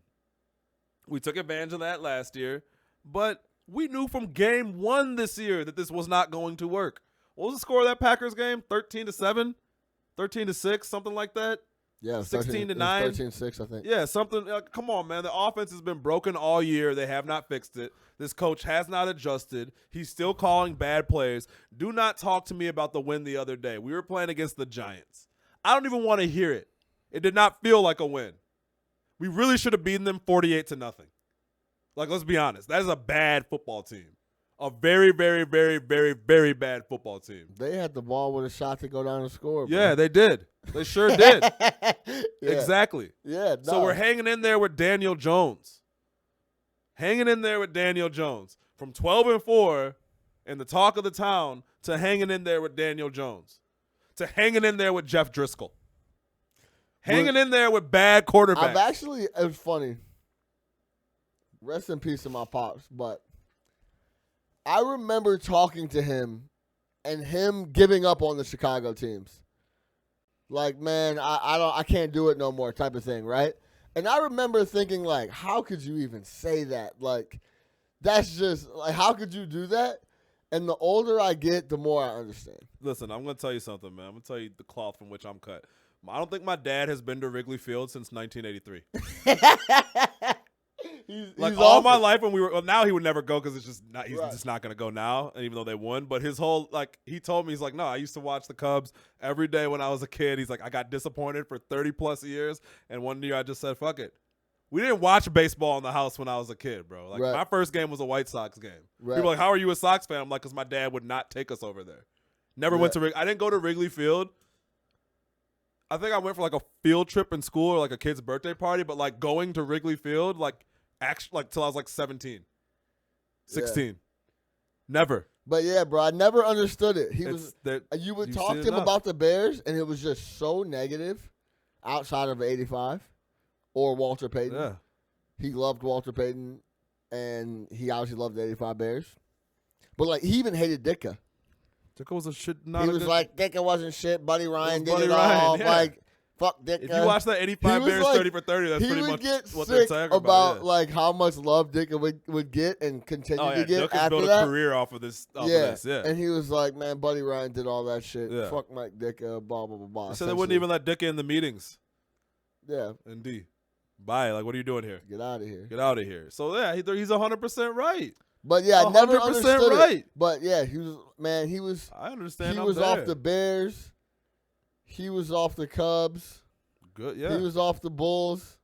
[SPEAKER 2] we took advantage of that last year, but we knew from game 1 this year that this was not going to work. What was the score of that Packers game? 13-7, 13-6, something like that.
[SPEAKER 1] Yeah,
[SPEAKER 2] 16-9,
[SPEAKER 1] 13-6, I think.
[SPEAKER 2] Yeah, something. Come on, man. The offense has been broken all year. They have not fixed it. This coach has not adjusted. He's still calling bad plays. Do not talk to me about the win the other day. We were playing against the Giants. I don't even want to hear it. It did not feel like a win. We really should have beaten them 48-0. Like, let's be honest. That is a bad football team. A very, very, very, very, very bad football team.
[SPEAKER 1] They had the ball with a shot to go down and score. Bro.
[SPEAKER 2] Yeah, they did. They sure did.
[SPEAKER 1] Yeah.
[SPEAKER 2] Exactly.
[SPEAKER 1] Yeah.
[SPEAKER 2] So we're hanging in there with Daniel Jones. From 12-4 and the talk of the town to hanging in there with Daniel Jones. To hanging in there with Jeff Driscoll. Hanging in there with bad quarterbacks.
[SPEAKER 1] It's funny. Rest in peace to my pops, but I remember talking to him and him giving up on the Chicago teams. Like, man, I can't do it no more type of thing, right? And I remember thinking, like, how could you even say that? Like, that's just, like, how could you do that? And the older I get, the more I understand.
[SPEAKER 2] Listen, I'm going to tell you something, man. I'm going to tell you the cloth from which I'm cut. I don't think my dad has been to Wrigley Field since 1983. He's all my life when we were now he would never go because it's just not he's just not gonna go now, and even though they won. But his whole he told me he's like, no, I used to watch the Cubs every day when I was a kid. He's like, I got disappointed for 30+ years, and one year I just said, fuck it. We didn't watch baseball in the house when I was a kid, bro. Like my first game was a White Sox game. People are like, how are you a Sox fan? I'm like, because my dad would not take us over there. Never went to I didn't go to Wrigley Field. I think I went for like a field trip in school or like a kid's birthday party, but like going to Wrigley Field, till I was like 17, 16. Yeah. Never.
[SPEAKER 1] But yeah, bro, I never understood it. You would talk to him about the Bears, and it was just so negative outside of 85 or Walter Payton.
[SPEAKER 2] Yeah.
[SPEAKER 1] He loved Walter Payton, and he obviously loved the 85 Bears. But, he even hated Ditka.
[SPEAKER 2] Ditka was a shit.
[SPEAKER 1] He was like, Ditka wasn't shit. Buddy Ryan did it all.
[SPEAKER 2] Yeah.
[SPEAKER 1] Fuck Ditka.
[SPEAKER 2] If you watch that 85 Bears 30 for 30, that's pretty much what they're talking
[SPEAKER 1] about. Yeah. How much love Ditka would get and continue to get
[SPEAKER 2] Dicka's
[SPEAKER 1] after
[SPEAKER 2] built
[SPEAKER 1] that.
[SPEAKER 2] a career off of this. Yeah.
[SPEAKER 1] And he was like, man, Buddy Ryan did all that shit. Yeah. Fuck Mike Ditka, blah, blah, blah, blah.
[SPEAKER 2] So they wouldn't even let Ditka in the meetings.
[SPEAKER 1] Yeah.
[SPEAKER 2] Indeed. Bye. Like, what are you doing here?
[SPEAKER 1] Get out of here.
[SPEAKER 2] Get out of here. So, yeah, he's 100% right.
[SPEAKER 1] But, yeah, I never
[SPEAKER 2] 100%
[SPEAKER 1] understood
[SPEAKER 2] right.
[SPEAKER 1] it. But, yeah,
[SPEAKER 2] I understand.
[SPEAKER 1] He was off the Bears. He was off the Cubs.
[SPEAKER 2] Good, yeah.
[SPEAKER 1] He was off the Bulls.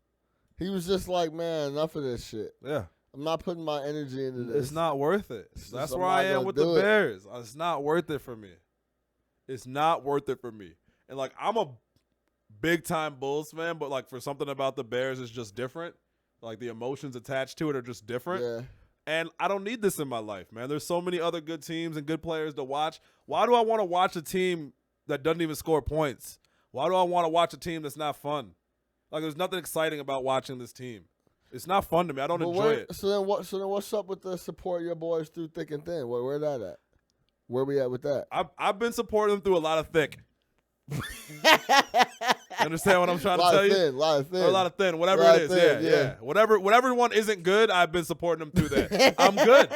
[SPEAKER 1] He was just like, man, enough of this shit.
[SPEAKER 2] Yeah.
[SPEAKER 1] I'm not putting my energy into this.
[SPEAKER 2] It's not worth it. That's where I am with the Bears. It's not worth it for me. It's not worth it for me. And, like, I'm a big-time Bulls fan, but, like, for something about the Bears is just different. Like, the emotions attached to it are just different.
[SPEAKER 1] Yeah.
[SPEAKER 2] And I don't need this in my life, man. There's so many other good teams and good players to watch. Why do I want to watch a team that doesn't even score points? Why do I want to watch a team that's not fun? Like, there's nothing exciting about watching this team. It's not fun to me. I don't enjoy it.
[SPEAKER 1] So then what's up with the support your boys through thick and thin? Where that at? Where we at with that?
[SPEAKER 2] I've been supporting them through a lot of thick. You understand what I'm trying to tell you?
[SPEAKER 1] A lot of thin.
[SPEAKER 2] Or a lot of thin. Whatever it is. Yeah. Whatever one isn't good, I've been supporting them through that. I'm good.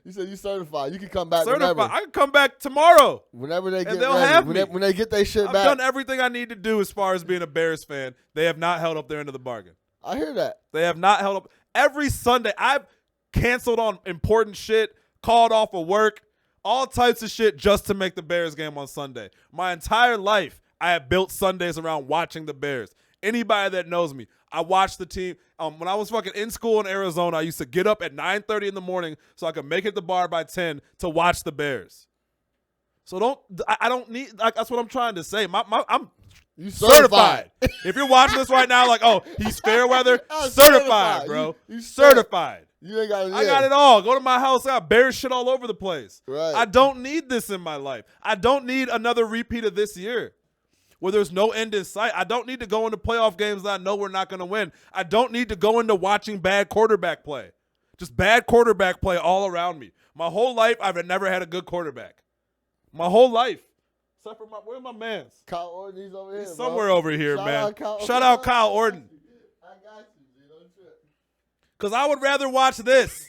[SPEAKER 1] You said you certified. You can come back
[SPEAKER 2] Certified.
[SPEAKER 1] whenever.
[SPEAKER 2] I can come back tomorrow.
[SPEAKER 1] Whenever they get
[SPEAKER 2] they'll
[SPEAKER 1] ready.
[SPEAKER 2] have me.
[SPEAKER 1] When they get their shit
[SPEAKER 2] I've
[SPEAKER 1] back.
[SPEAKER 2] done everything I need to do as far as being a Bears fan. They have not held up their end of the bargain.
[SPEAKER 1] I hear that.
[SPEAKER 2] They have not held up. Every Sunday, I've canceled on important shit, called off of work, all types of shit just to make the Bears game on Sunday. My entire life, I have built Sundays around watching the Bears. Anybody that knows me, I watch the team. When I was fucking in school in Arizona, I used to get up at 9:30 in the morning so I could make it to the bar by 10 to watch the Bears. So I don't need, like, that's what I'm trying to say. I'm certified. If you're watching this right now, like, oh, he's fair weather, certified, bro.
[SPEAKER 1] You
[SPEAKER 2] certified.
[SPEAKER 1] You ain't got it.
[SPEAKER 2] I got it all. Go to my house. I got Bears shit all over the place.
[SPEAKER 1] Right.
[SPEAKER 2] I don't need this in my life. I don't need another repeat of this year where there's no end in sight. I don't need to go into playoff games that I know we're not going to win. I don't need to go into watching bad quarterback play. Just bad quarterback play all around me. My whole life, I've never had a good quarterback. My whole life. Except for where's my mans?
[SPEAKER 1] Kyle Orton, he's over here.
[SPEAKER 2] He's somewhere over here, man.
[SPEAKER 1] Shout
[SPEAKER 2] out Kyle Orton.
[SPEAKER 1] I got you, don't trip.
[SPEAKER 2] Because I would rather watch this.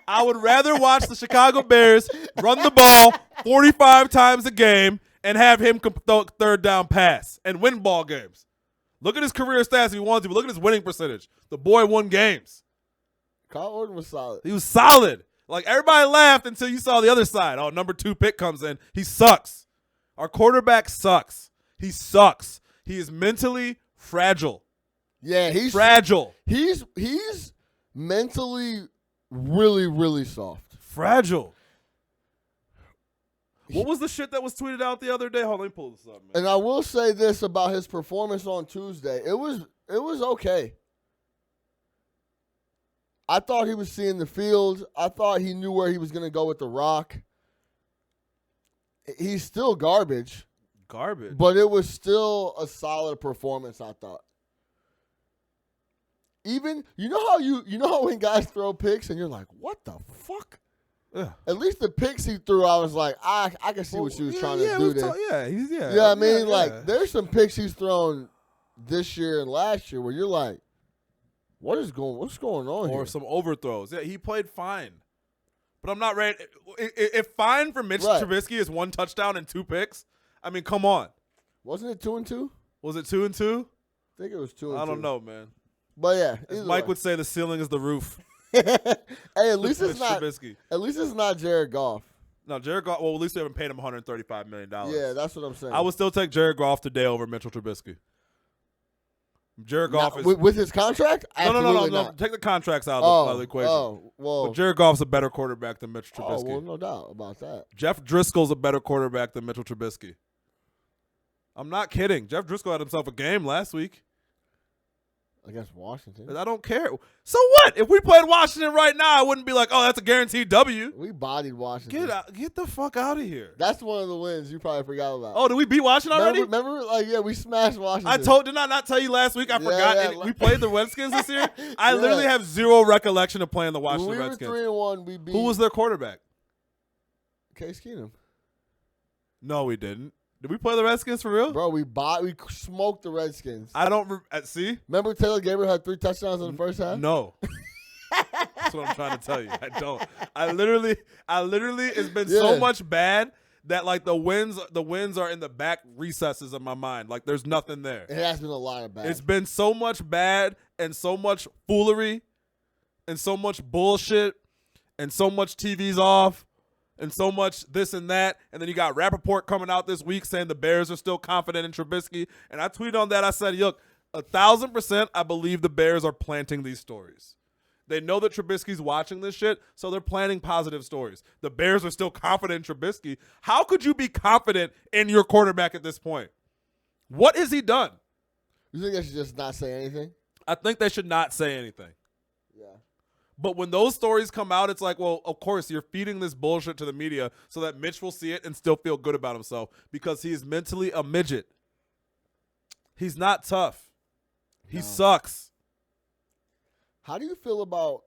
[SPEAKER 2] I would rather watch the Chicago Bears run the ball 45 times a game and have him third down pass and win ball games. Look at his career stats if he wants to, but look at his winning percentage. The boy won games.
[SPEAKER 1] Kyle Orton was solid.
[SPEAKER 2] He was solid. Like, everybody laughed until you saw the other side. Oh, number 2 pick comes in. He sucks. Our quarterback sucks. He sucks. He is mentally fragile.
[SPEAKER 1] Yeah, he's
[SPEAKER 2] fragile.
[SPEAKER 1] He's mentally really, really soft.
[SPEAKER 2] Fragile. What was the shit that was tweeted out the other day? Hold on, let me pull this up, man.
[SPEAKER 1] And I will say this about his performance on Tuesday. It was okay. I thought he was seeing the field. I thought he knew where he was going to go with the rock. He's still garbage.
[SPEAKER 2] Garbage.
[SPEAKER 1] But it was still a solid performance, I thought. Even, you know how when guys throw picks and you're like, what the fuck?
[SPEAKER 2] Yeah.
[SPEAKER 1] At least the picks he threw, I was like, I can see what she was trying to do there.
[SPEAKER 2] You know
[SPEAKER 1] what I mean? Like, there's some picks he's thrown this year and last year where you're like, what's going on here?
[SPEAKER 2] Or some overthrows. Yeah, he played fine. But I'm not ready. If fine for Mitch Trubisky is 1 touchdown and 2 picks, I mean, come on.
[SPEAKER 1] Wasn't it 2-2?
[SPEAKER 2] Was it 2-2?
[SPEAKER 1] I think it was 2-2.
[SPEAKER 2] I don't know, man.
[SPEAKER 1] But yeah,
[SPEAKER 2] as Mike would say, the ceiling is the roof.
[SPEAKER 1] Hey, at least it's not.
[SPEAKER 2] Trubisky.
[SPEAKER 1] At least it's not Jared Goff.
[SPEAKER 2] No, Jared Goff. Well, at least we haven't paid him $135 million.
[SPEAKER 1] Yeah, that's what I'm saying.
[SPEAKER 2] I would still take Jared Goff today over Mitchell Trubisky. Jared Goff is
[SPEAKER 1] with his contract.
[SPEAKER 2] No. Take the contracts out of the equation.
[SPEAKER 1] Oh, well,
[SPEAKER 2] but Jared Goff's a better quarterback than Mitch Trubisky.
[SPEAKER 1] Oh, well, no doubt about that.
[SPEAKER 2] Jeff Driscoll's a better quarterback than Mitchell Trubisky. I'm not kidding. Jeff Driscoll had himself a game last week.
[SPEAKER 1] Against Washington.
[SPEAKER 2] I don't care. So what? If we played Washington right now, I wouldn't be like, oh, that's a guaranteed W.
[SPEAKER 1] We bodied Washington.
[SPEAKER 2] Get the fuck out of here.
[SPEAKER 1] That's one of the wins you probably forgot about.
[SPEAKER 2] Oh, did we beat Washington already?
[SPEAKER 1] Remember, we smashed Washington.
[SPEAKER 2] Did I not tell you last week? I forgot. We played the Redskins this year. I literally have zero recollection of playing the Washington Redskins.
[SPEAKER 1] We were 3-1. We beat.
[SPEAKER 2] Who was their quarterback?
[SPEAKER 1] Case Keenum.
[SPEAKER 2] No, we didn't. Did we play the Redskins for real?
[SPEAKER 1] Bro, we smoked the Redskins.
[SPEAKER 2] I don't see.
[SPEAKER 1] Remember Taylor Gabriel had 3 touchdowns in the first half?
[SPEAKER 2] No. That's what I'm trying to tell you. I don't. I literally it's been so much bad that like the wins are in the back recesses of my mind. Like there's nothing there.
[SPEAKER 1] It has been a lot of bad.
[SPEAKER 2] It's been so much bad and so much foolery and so much bullshit and so much TV's off and so much this and that. And then you got Rappaport coming out this week saying the Bears are still confident in Trubisky. And I tweeted on that. I said, look, 1,000% I believe the Bears are planting these stories. They know that Trubisky's watching this shit, so they're planting positive stories. The Bears are still confident in Trubisky. How could you be confident in your quarterback at this point? What has he done?
[SPEAKER 1] You think they should just not say anything?
[SPEAKER 2] I think they should not say anything.
[SPEAKER 1] Yeah.
[SPEAKER 2] But when those stories come out, it's like, well, of course, you're feeding this bullshit to the media so that Mitch will see it and still feel good about himself because he is mentally a midget. He's not tough. He sucks.
[SPEAKER 1] How do you feel about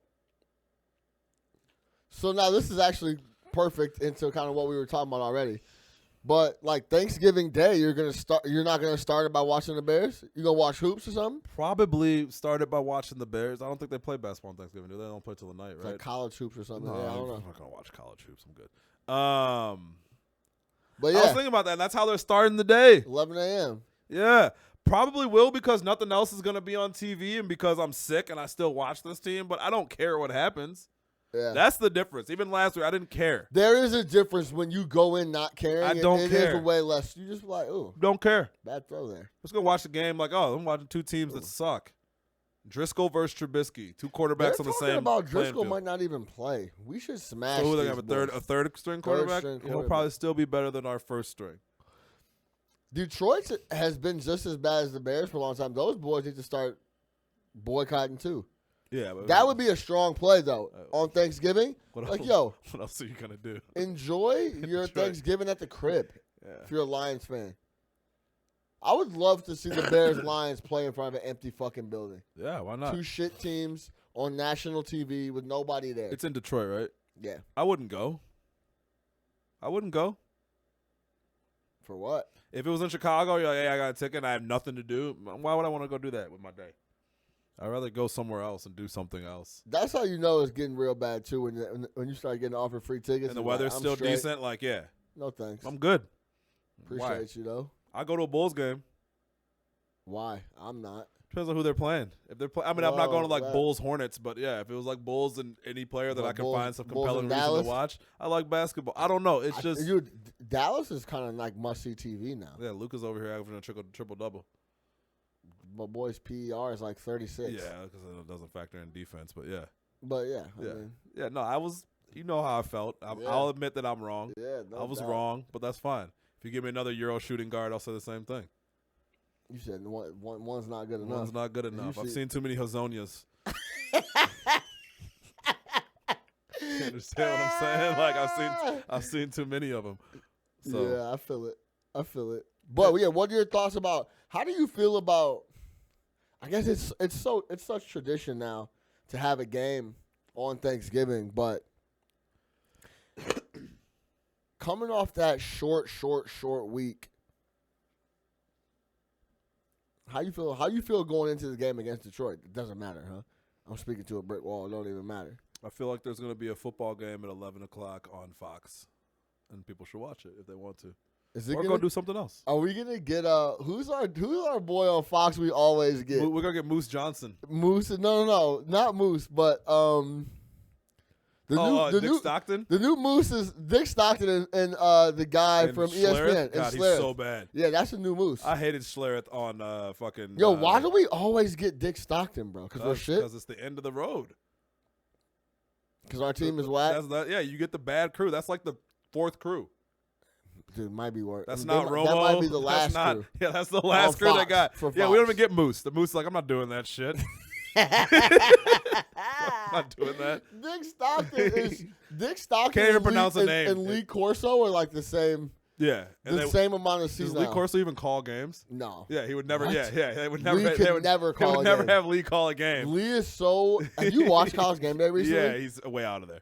[SPEAKER 1] – so now this is actually perfect into kind of what we were talking about already. But, like, Thanksgiving Day, you're not going to start it by watching the Bears? You going to watch hoops or something?
[SPEAKER 2] Probably started by watching the Bears. I don't think they play basketball on Thanksgiving, do they? They don't play till the night, right?
[SPEAKER 1] Like college hoops or something.
[SPEAKER 2] No,
[SPEAKER 1] Yeah, I don't know.
[SPEAKER 2] I'm not going to watch college hoops. I'm good.
[SPEAKER 1] But, yeah.
[SPEAKER 2] I was thinking about that, and that's how they're starting the day.
[SPEAKER 1] 11 a.m.
[SPEAKER 2] Yeah. Probably will because nothing else is going to be on TV and because I'm sick and I still watch this team, but I don't care what happens.
[SPEAKER 1] Yeah.
[SPEAKER 2] That's the difference. Even last week, I didn't care.
[SPEAKER 1] There is a difference when you go in not caring.
[SPEAKER 2] I don't
[SPEAKER 1] It
[SPEAKER 2] care.
[SPEAKER 1] is a way less. You just like, ooh,
[SPEAKER 2] Don't care.
[SPEAKER 1] bad throw there.
[SPEAKER 2] Let's go watch the game like, oh, I'm watching two teams that suck. Driscoll versus Trubisky, two quarterbacks on the same
[SPEAKER 1] about
[SPEAKER 2] playing
[SPEAKER 1] Driscoll
[SPEAKER 2] field.
[SPEAKER 1] might not even play. We should smash.
[SPEAKER 2] So who they
[SPEAKER 1] these
[SPEAKER 2] have a
[SPEAKER 1] boys.
[SPEAKER 2] third string quarterback?
[SPEAKER 1] string
[SPEAKER 2] He'll
[SPEAKER 1] quarterback.
[SPEAKER 2] probably still be better than our first string.
[SPEAKER 1] Detroit has been just as bad as the Bears for a long time. Those boys need to start boycotting too.
[SPEAKER 2] Yeah, but
[SPEAKER 1] That would be a strong play though on Thanksgiving.
[SPEAKER 2] what
[SPEAKER 1] Like,
[SPEAKER 2] else,
[SPEAKER 1] yo,
[SPEAKER 2] what else are you gonna do?
[SPEAKER 1] enjoy your
[SPEAKER 2] Detroit.
[SPEAKER 1] Thanksgiving at the crib.
[SPEAKER 2] Yeah.
[SPEAKER 1] If you're a Lions fan, I would love to see the Bears Lions play in front of an empty fucking building.
[SPEAKER 2] Yeah, why not?
[SPEAKER 1] Two shit teams on national TV with nobody there.
[SPEAKER 2] It's in Detroit, right?
[SPEAKER 1] Yeah.
[SPEAKER 2] I wouldn't go.
[SPEAKER 1] For what?
[SPEAKER 2] If it was in Chicago, you're like, hey, I got a ticket and I have nothing to do. Why would I want to go do that with my day? I'd rather go somewhere else and do something else.
[SPEAKER 1] That's how you know it's getting real bad too when you start getting offered free tickets
[SPEAKER 2] And the
[SPEAKER 1] you're
[SPEAKER 2] weather's
[SPEAKER 1] like, I'm
[SPEAKER 2] still
[SPEAKER 1] straight.
[SPEAKER 2] decent, like, yeah.
[SPEAKER 1] No thanks.
[SPEAKER 2] I'm good.
[SPEAKER 1] Appreciate
[SPEAKER 2] Why?
[SPEAKER 1] you though.
[SPEAKER 2] I go to a Bulls game.
[SPEAKER 1] Why? I'm not.
[SPEAKER 2] Depends on who they're playing. If they're I'm not going to like
[SPEAKER 1] that-
[SPEAKER 2] Bulls Hornets, but yeah, if it was like Bulls and any player that
[SPEAKER 1] Well,
[SPEAKER 2] I can
[SPEAKER 1] Bulls-
[SPEAKER 2] find some
[SPEAKER 1] Bulls
[SPEAKER 2] compelling
[SPEAKER 1] and
[SPEAKER 2] reason
[SPEAKER 1] Dallas?
[SPEAKER 2] to watch, I like basketball. I don't know. It's just
[SPEAKER 1] Dallas is kind of like must see TV now.
[SPEAKER 2] yeah. Luka's over here averaging a triple double.
[SPEAKER 1] My boy's PER is like 36.
[SPEAKER 2] Yeah, because it doesn't factor in defense, but yeah,
[SPEAKER 1] But yeah, I
[SPEAKER 2] yeah,
[SPEAKER 1] mean,
[SPEAKER 2] yeah. No, I was. You know how I felt.
[SPEAKER 1] Yeah.
[SPEAKER 2] I'll admit that I'm wrong.
[SPEAKER 1] yeah, no
[SPEAKER 2] I was
[SPEAKER 1] doubt.
[SPEAKER 2] wrong, but that's fine. If you give me another Euro shooting guard, I'll say the same thing.
[SPEAKER 1] You said one's not good enough.
[SPEAKER 2] One's not good enough. I've seen too many Hazonias. You understand what I'm saying? Like I've seen too many of them. So
[SPEAKER 1] Yeah, I feel it. But yeah, what are your thoughts about? How do you feel about? I guess it's such tradition now to have a game on Thanksgiving, but coming off that short week, how you feel? How you feel going into the game against Detroit? It doesn't matter, huh? I'm speaking to a brick wall. It don't even matter.
[SPEAKER 2] I feel like there's going to be a football game at 11 o'clock on Fox, and people should watch it if they want to.
[SPEAKER 1] Is it
[SPEAKER 2] Or go do something else.
[SPEAKER 1] Are we gonna get who's our boy on Fox? We always get
[SPEAKER 2] We're going to get Moose Johnson.
[SPEAKER 1] Moose. No, not Moose, but
[SPEAKER 2] Dick Stockton?
[SPEAKER 1] The new Moose is Dick Stockton and the guy
[SPEAKER 2] And
[SPEAKER 1] from
[SPEAKER 2] Schlereth?
[SPEAKER 1] ESPN.
[SPEAKER 2] God,
[SPEAKER 1] and
[SPEAKER 2] he's
[SPEAKER 1] Schlereth.
[SPEAKER 2] so bad.
[SPEAKER 1] Yeah, that's the new Moose.
[SPEAKER 2] I hated Schlereth on fucking.
[SPEAKER 1] Yo, why do we always get Dick Stockton, bro? Because we're shit.
[SPEAKER 2] Because it's the end of the road.
[SPEAKER 1] Because our team is whack.
[SPEAKER 2] Yeah, you get the bad crew. That's like the fourth crew.
[SPEAKER 1] Dude, might be worse.
[SPEAKER 2] That's
[SPEAKER 1] That
[SPEAKER 2] not
[SPEAKER 1] might-
[SPEAKER 2] Romo.
[SPEAKER 1] That might be the
[SPEAKER 2] That's
[SPEAKER 1] last
[SPEAKER 2] not,
[SPEAKER 1] crew.
[SPEAKER 2] Yeah, that's the last crew they
[SPEAKER 1] Fox,
[SPEAKER 2] got.
[SPEAKER 1] for
[SPEAKER 2] Yeah, we don't
[SPEAKER 1] Fox.
[SPEAKER 2] even get Moose. The Moose is like, I'm not doing that shit. I'm not doing that.
[SPEAKER 1] Dick Stockton
[SPEAKER 2] Can't even
[SPEAKER 1] and
[SPEAKER 2] pronounce
[SPEAKER 1] Lee,
[SPEAKER 2] a name.
[SPEAKER 1] and Lee Corso are like the same
[SPEAKER 2] Yeah.
[SPEAKER 1] same amount of
[SPEAKER 2] Does
[SPEAKER 1] seasons.
[SPEAKER 2] Lee Corso even call games?
[SPEAKER 1] No.
[SPEAKER 2] Yeah, he would never.
[SPEAKER 1] What?
[SPEAKER 2] Yeah. They would never.
[SPEAKER 1] Lee
[SPEAKER 2] they
[SPEAKER 1] could
[SPEAKER 2] would
[SPEAKER 1] never
[SPEAKER 2] They
[SPEAKER 1] call
[SPEAKER 2] would
[SPEAKER 1] a
[SPEAKER 2] never
[SPEAKER 1] game.
[SPEAKER 2] have Lee call a game.
[SPEAKER 1] Lee is so. Have you watched College Game Day recently?
[SPEAKER 2] Yeah, he's way out of there.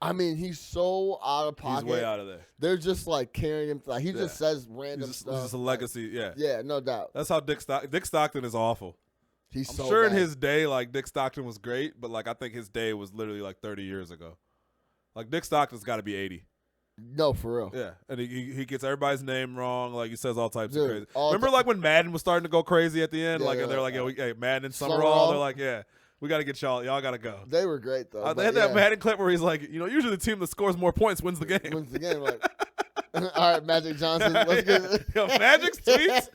[SPEAKER 1] I mean, he's so out of pocket.
[SPEAKER 2] He's way out of there.
[SPEAKER 1] They're just like carrying him. Like he just says random
[SPEAKER 2] He's
[SPEAKER 1] stuff.
[SPEAKER 2] just a legacy. Yeah.
[SPEAKER 1] Yeah, no doubt.
[SPEAKER 2] That's how Dick Stockton is awful.
[SPEAKER 1] He's
[SPEAKER 2] I'm
[SPEAKER 1] so
[SPEAKER 2] sure
[SPEAKER 1] bad.
[SPEAKER 2] in his day, like Dick Stockton was great, but like I think his day was literally like 30 years ago. Like Dick Stockton's got to be 80.
[SPEAKER 1] No, for real.
[SPEAKER 2] Yeah, and he gets everybody's name wrong. Like he says all types of crazy.
[SPEAKER 1] all
[SPEAKER 2] Remember, like when Madden was starting to go crazy at the end,
[SPEAKER 1] Yeah,
[SPEAKER 2] like
[SPEAKER 1] yeah,
[SPEAKER 2] and they're like,
[SPEAKER 1] yeah.
[SPEAKER 2] hey, Madden and
[SPEAKER 1] Summerall.
[SPEAKER 2] Summerall. They're like, yeah, we got to get y'all. Y'all got to go.
[SPEAKER 1] They were great though.
[SPEAKER 2] They had that Madden clip where he's like, usually the team that scores more points wins the game.
[SPEAKER 1] Wins the game. Like, all right, Magic Johnson. Let's get
[SPEAKER 2] Yo, Magic's tweets.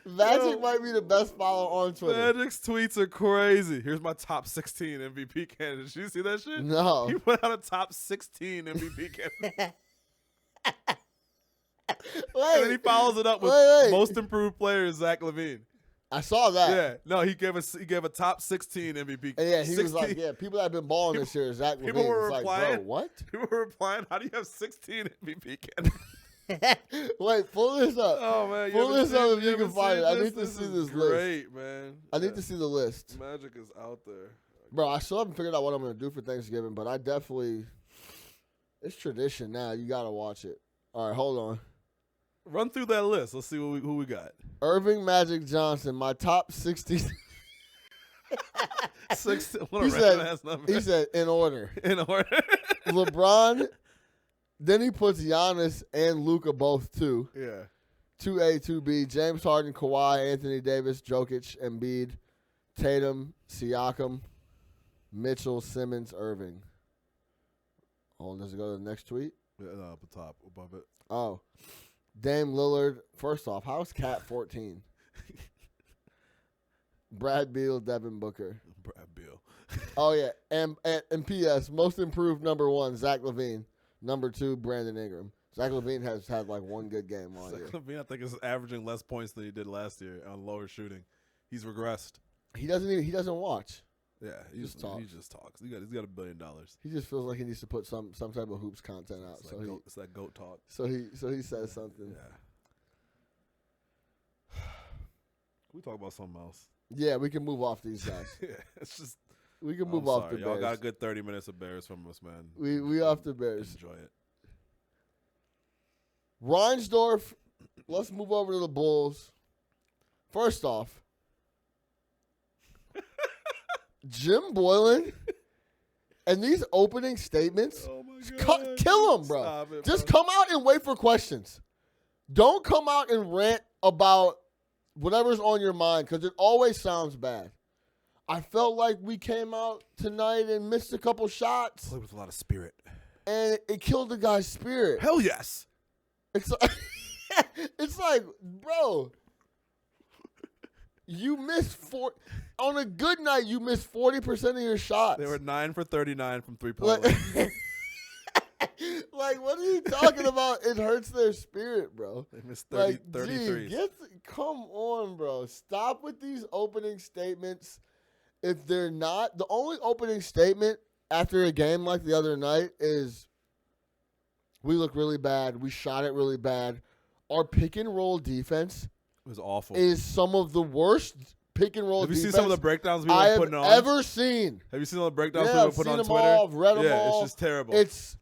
[SPEAKER 1] Magic might be the best follow on Twitter.
[SPEAKER 2] Magic's tweets are crazy. Here's my top 16 MVP candidates. Did you see that shit?
[SPEAKER 1] No.
[SPEAKER 2] He put out a top 16 MVP candidate. And then he follows it up with most improved player is Zach LaVine.
[SPEAKER 1] I saw that.
[SPEAKER 2] Yeah, no, he gave a top 16 MVP.
[SPEAKER 1] And yeah, he
[SPEAKER 2] 16.
[SPEAKER 1] was like, yeah, people that have been balling this year, Zach LaVine.
[SPEAKER 2] People were
[SPEAKER 1] It's
[SPEAKER 2] replying.
[SPEAKER 1] like, bro, what?
[SPEAKER 2] People were replying, how do you have 16 MVP candidates?
[SPEAKER 1] Wait, pull this up.
[SPEAKER 2] Oh man,
[SPEAKER 1] Pull this up if you can
[SPEAKER 2] haven't
[SPEAKER 1] find
[SPEAKER 2] seen
[SPEAKER 1] it. I
[SPEAKER 2] this?
[SPEAKER 1] need to see
[SPEAKER 2] is
[SPEAKER 1] this
[SPEAKER 2] great,
[SPEAKER 1] list.
[SPEAKER 2] man.
[SPEAKER 1] I need to see the list.
[SPEAKER 2] Magic is out there.
[SPEAKER 1] Bro, I still haven't figured out what I'm going to do for Thanksgiving, but I definitely, it's tradition now. You got to watch it. All right, hold on.
[SPEAKER 2] Run through that list. Let's see who we got.
[SPEAKER 1] Irving Magic Johnson, my top 60.
[SPEAKER 2] 16. What a
[SPEAKER 1] He
[SPEAKER 2] random ass number.
[SPEAKER 1] He said, in order.
[SPEAKER 2] In order.
[SPEAKER 1] LeBron, then he puts Giannis and Luka both 2.
[SPEAKER 2] Yeah.
[SPEAKER 1] 2A, 2B. James Harden, Kawhi, Anthony Davis, Jokic, Embiid, Tatum, Siakam, Mitchell, Simmons, Irving. Oh, does it go to the next tweet?
[SPEAKER 2] Yeah, no, up the top, above it.
[SPEAKER 1] Oh. Dame Lillard. First off, how's Cat 14? Brad Beal, Devin Booker.
[SPEAKER 2] Brad Beal.
[SPEAKER 1] Oh, yeah. And P.S., most improved number 1, Zach LaVine. Number 2, Brandon Ingram. Zach LaVine has had like one good game all year.
[SPEAKER 2] Zach LaVine, I think, is averaging less points than he did last year on lower shooting. He's regressed.
[SPEAKER 1] He doesn't watch.
[SPEAKER 2] Yeah, he just talks. He's got $1 billion.
[SPEAKER 1] He just feels like he needs to put some type of hoops content out.
[SPEAKER 2] It's that goat talk.
[SPEAKER 1] So he says something.
[SPEAKER 2] Yeah. Can we talk about something else?
[SPEAKER 1] Yeah, we can move off these guys.
[SPEAKER 2] Yeah, it's just
[SPEAKER 1] We can move off the Bears.
[SPEAKER 2] Y'all got a good 30 minutes of Bears from us, man.
[SPEAKER 1] We off the Bears.
[SPEAKER 2] Enjoy it.
[SPEAKER 1] Reinsdorf, let's move over to the Bulls. First off, Jim Boylan and these opening statements,
[SPEAKER 2] Oh my God.
[SPEAKER 1] kill him, bro.
[SPEAKER 2] Stop it,
[SPEAKER 1] Just
[SPEAKER 2] bro.
[SPEAKER 1] come out and wait for questions. Don't come out and rant about whatever's on your mind because it always sounds bad. I felt like we came out tonight and missed a couple shots,
[SPEAKER 2] Play with a lot of spirit.
[SPEAKER 1] and it killed the guy's spirit.
[SPEAKER 2] Hell yes.
[SPEAKER 1] It's like, it's like, bro, you missed on a good night. You missed 40% of your shots.
[SPEAKER 2] They were 9 for 39 from 3-point line.
[SPEAKER 1] Like, what are you talking about? It hurts their spirit, bro.
[SPEAKER 2] They missed 30,
[SPEAKER 1] Like,
[SPEAKER 2] 33.
[SPEAKER 1] gee, come on, bro. Stop with these opening statements. If they're not, the only opening statement after a game like the other night is, we look really bad. We shot it really bad. Our pick and roll defense
[SPEAKER 2] It was awful.
[SPEAKER 1] is some of the worst pick and roll
[SPEAKER 2] Have you
[SPEAKER 1] defense
[SPEAKER 2] seen some of the breakdowns people
[SPEAKER 1] I
[SPEAKER 2] are
[SPEAKER 1] have
[SPEAKER 2] putting on?
[SPEAKER 1] ever seen.
[SPEAKER 2] Have you seen all the breakdowns
[SPEAKER 1] Yeah,
[SPEAKER 2] people
[SPEAKER 1] I've
[SPEAKER 2] put
[SPEAKER 1] seen
[SPEAKER 2] on
[SPEAKER 1] them
[SPEAKER 2] Twitter?
[SPEAKER 1] all. I've read them
[SPEAKER 2] yeah,
[SPEAKER 1] all.
[SPEAKER 2] it's just terrible.